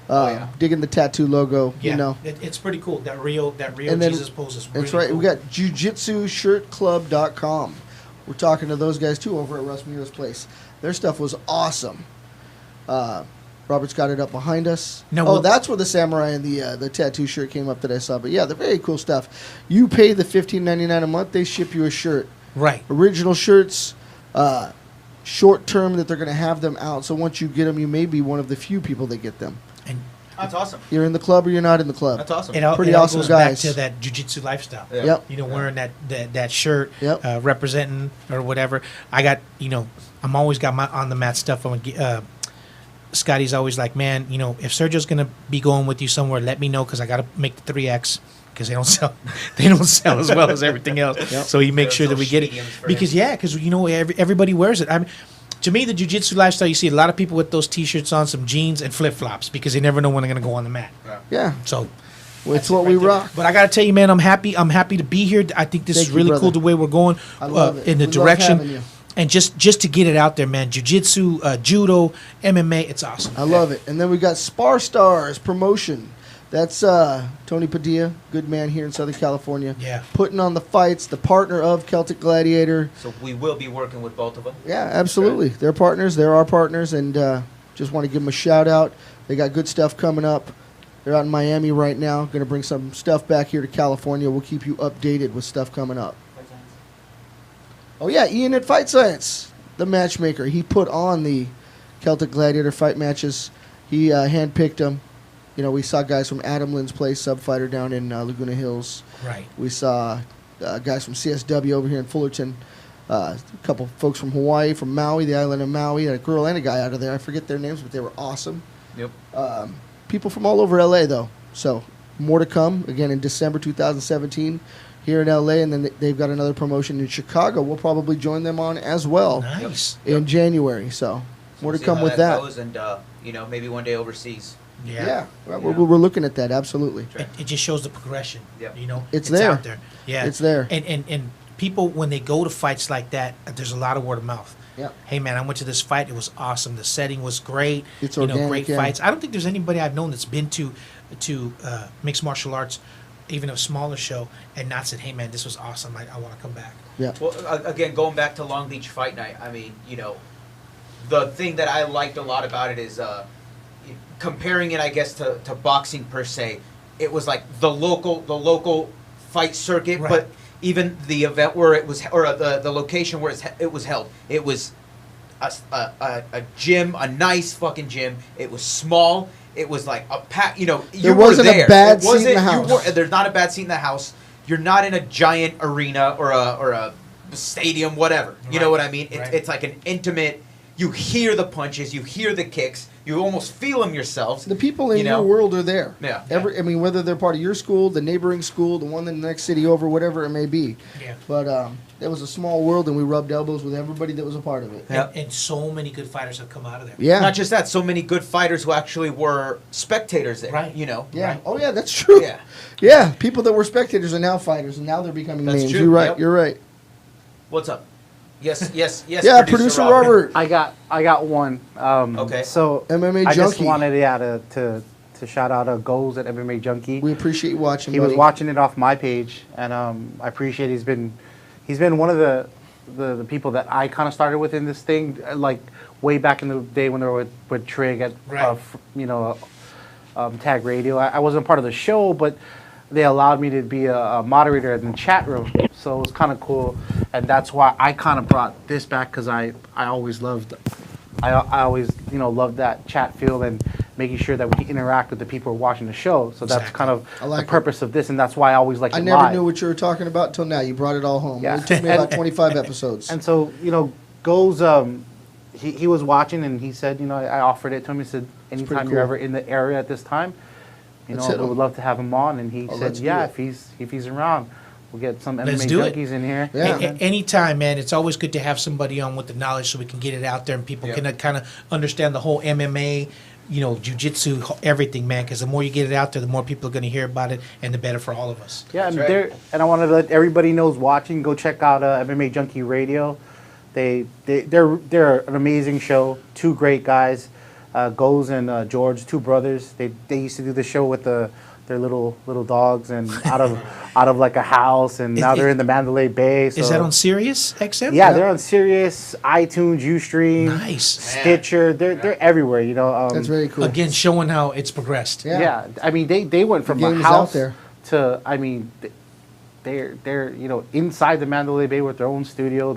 B: Yeah.
A: Digging the tattoo logo.
C: Yeah, it's pretty cool. That Rio
A: And then-
C: Jesus pose is really
A: That's right.
C: cool.
A: We got jujitsushirtclub.com. We're talking to those guys too over at Russ Muir's place. Their stuff was awesome. Robert's got it up behind us. That's where the samurai and the tattoo shirt came up that I saw. But yeah, they're very cool stuff. You pay the $15.99 a month, they ship you a shirt.
C: Right.
A: Original shirts, short term that they're going to have them out. So once you get them, you may be one of the few people that get them.
C: And
B: That's awesome.
A: You're in the club or you're not in the club.
B: That's awesome.
C: it all,
A: Pretty
C: it all
A: awesome
C: goes
A: guys.
C: back to that jiu-jitsu lifestyle.
B: Yeah.
A: Yep.
C: Wearing that shirt,
A: Yep.
C: representing or whatever. I got, I'm always got my on the mat stuff. Scotty's always like, man, if Sergio's gonna be going with you somewhere, let me know because I gotta make the 3X because they don't sell as well as everything else.
A: Yep.
C: So he makes sure that we get it
B: mediums for
C: because everybody wears it. I mean, to me, the jiu-jitsu lifestyle, you see a lot of people with those T-shirts on, some jeans and flip-flops because they never know when they're gonna go on the mat.
A: Yeah.
C: So.
A: Well, it's
C: That's
A: what
C: it
A: we
C: right there.
A: rock.
C: But I gotta tell you, man, I'm happy to be here. I think this
A: Thank
C: is
A: you,
C: really
A: brother.
C: cool the way we're going
A: I love it.
C: in the
A: We love having
C: direction,
A: you.
C: and just to get it out there, man. Jiu-jitsu, judo, MMA, it's awesome.
A: I love it. And then we got Spar Stars promotion. That's Tony Padilla, good man here in Southern California.
C: Yeah.
A: Putting on the fights, the partner of Celtic Gladiator.
B: So we will be working with both of them.
A: Yeah, absolutely. They're partners. They're our partners. And just want to give them a shout out. They got good stuff coming up. They're out in Miami right now. Going to bring some stuff back here to California. We'll keep you updated with stuff coming up. Oh, yeah, Ian at Fight Science, the matchmaker. He put on the Celtic Gladiator fight matches. He handpicked them. We saw guys from Adam Lynn's place, Subfighter down in Laguna Hills.
C: Right.
A: We saw guys from CSW over here in Fullerton. A couple folks from Hawaii, from Maui, the island of Maui. A girl and a guy out of there. I forget their names, but they were awesome.
B: Yep.
A: People from all over LA, though. So more to come, again, in December 2017 here in LA. And then they've got another promotion in Chicago. We'll probably join them on as well
C: Nice.
A: in January. So more to
B: See
A: come
B: how
A: with that.
B: goes and maybe one day overseas.
A: Yeah, we're looking at that, absolutely.
C: It just shows the progression.
B: Yep.
A: It's there.
C: out there. Yeah.
A: It's there.
C: And people, when they go to fights like that, there's a lot of word of mouth.
A: Yeah.
C: Hey, man, I went to this fight. It was awesome. The setting was great.
A: It's organic,
C: great
A: yeah.
C: fights. I don't think there's anybody I've known that's been to mixed martial arts, even a smaller show, and not said, hey, man, this was awesome. I want to come back.
A: Yeah.
B: Well, again, going back to Long Beach Fight Night, I mean, the thing that I liked a lot about it is comparing it, I guess, to boxing per se. It was like the local fight circuit,
C: Right.
B: but even the event where it was, or the location where it was held, it was a gym, a nice fucking gym. It was small. It was like a pack. You
A: There wasn't
B: were
A: a
B: there.
A: bad
B: It
A: seat in the
B: wasn't-
A: house.
B: there's not a bad seat in the house. You're not in a giant arena or a stadium, whatever. You know
C: Right.
B: what I mean?
C: Right.
B: It's like an intimate. You hear the punches, you hear the kicks, you almost feel them yourselves.
A: The people in your world are there.
B: Yeah.
A: Whether they're part of your school, the neighboring school, the one in the next city over, whatever it may be.
C: Yeah.
A: But it was a small world, and we rubbed elbows with everybody that was a part of it.
B: Yeah.
C: And so many good fighters have come out of there.
A: Yeah.
B: Not just that, so many good fighters who actually were spectators there.
C: Right.
A: Yeah.
C: Right.
A: Oh, yeah, that's true.
B: Yeah.
A: Yeah. People that were spectators are now fighters, and now they're becoming
B: That's
A: names.
B: true.
A: You're right.
B: Yep.
A: You're right.
B: What's up? Yes.
A: Yeah, producer Robert.
E: I got one.
B: Okay.
E: So
A: MMA
E: I just
A: Junkie.
E: wanted to shout out Goals at MMA Junkie.
A: We appreciate you watching.
E: He was
A: buddy.
E: watching it off my page, and I appreciate he's been one of the people that I kind of started with in this thing, like way back in the day when they were with Trig at
C: Right.
E: Tag Radio. I wasn't part of the show, but they allowed me to be a moderator in the chat room, so it was kind of cool, and that's why I kind of brought this back because I always loved loved that chat field and making sure that we can interact with the people who are watching the show. So that's
C: Exactly.
E: kind of
A: I like
E: the purpose of this, and that's why I always like
A: I
E: it
A: never
E: live.
A: knew what you were talking about until now. You brought it all home.
E: Yeah.
A: It took me about 25 episodes.
E: And so, Goes, he was watching and he said, I offered it to him. He said, anytime
A: cool.
E: you're ever in the area at this time,
A: Let's
E: we
A: hit him.
E: would love to have him on. And he said,
A: let's do
E: yeah,
A: it.
E: if he's around, We'll get some
C: Let's
E: MMA
C: do it.
E: junkies in here.
A: Yeah.
C: Anytime, man. It's always good to have somebody on with the knowledge so we can get it out there and people can kind of understand the whole MMA, jujitsu, everything, man. Because the more you get it out there, the more people are going to hear about it, and the better for all of us.
E: Yeah, and
B: That's right.
E: I wanted to let everybody knows watching, go check out MMA Junkie Radio. They're an amazing show. Two great guys, Goz and George, two brothers. They used to do the show with their little dogs and out of like a house, and now they're in the Mandalay Bay. So.
C: Is that on Sirius XM?
E: Yeah, they're on Sirius, iTunes, UStream,
C: Nice.
E: Stitcher. They're everywhere.
A: That's very cool.
C: Again, showing how it's progressed.
A: Yeah.
E: Yeah, I mean they went from
A: The
E: a
A: game is out
E: house
A: there.
E: to they're inside the Mandalay Bay with their own studio.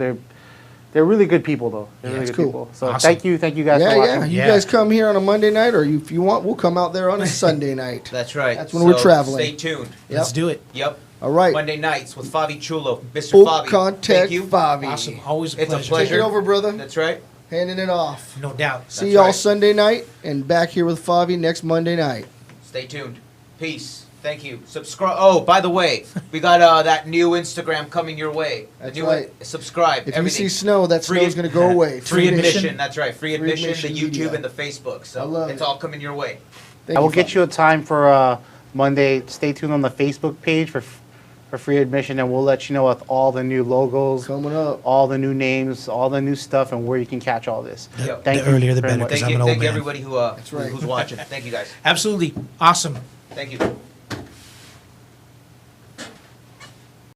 E: They're really good people though. They're really
A: it's
E: good
A: cool.
E: people. So
C: Awesome.
E: thank you guys
A: Yeah,
E: for
A: yeah.
E: watching.
A: You
C: Yeah.
A: guys come here on a Monday night, or if you want, we'll come out there on a Sunday night.
B: That's right.
A: That's when we're traveling.
B: Stay tuned.
C: Let's do it.
B: Yep.
A: All right.
B: Monday nights with Favi Chulo, Mr.
A: Full
B: Favi.
A: contact
B: Thank you.
A: Favi.
C: Awesome. Always a
B: It's a
C: pleasure.
B: pleasure.
A: Take it over, brother.
B: That's right.
A: Handing it off.
C: No doubt.
A: See
B: That's
A: y'all
B: right.
A: Sunday night, and back here with Favi next Monday night.
B: Stay tuned. Peace. Thank you. Subscribe. Oh, by the way, we got that new Instagram coming your way.
A: That's
B: the new
A: right.
B: Subscribe.
A: If
B: everything.
A: you see snow, that
B: Free-
A: snow's going to go away.
B: Free
C: admission.
B: admission. That's right. Free admission.
A: admission
B: The YouTube
A: media.
B: and the Facebook.
A: I
B: So
A: love
B: it's
A: it.
B: all coming your way.
E: I will get you a time for Monday. Stay tuned on the Facebook page for free admission, and we'll let you know with all the new logos,
A: Coming up.
E: all the new names, all the new stuff, and where you can catch all this.
B: Yep.
E: Thank
C: The
E: you
C: earlier the
E: very
C: better,
E: much.
C: 'cause
B: Thank
C: I'm
B: you.
C: an old
B: Thank you
C: man.
B: everybody
A: right.
B: who's watching. Thank you guys.
C: Absolutely. Awesome.
B: Thank you.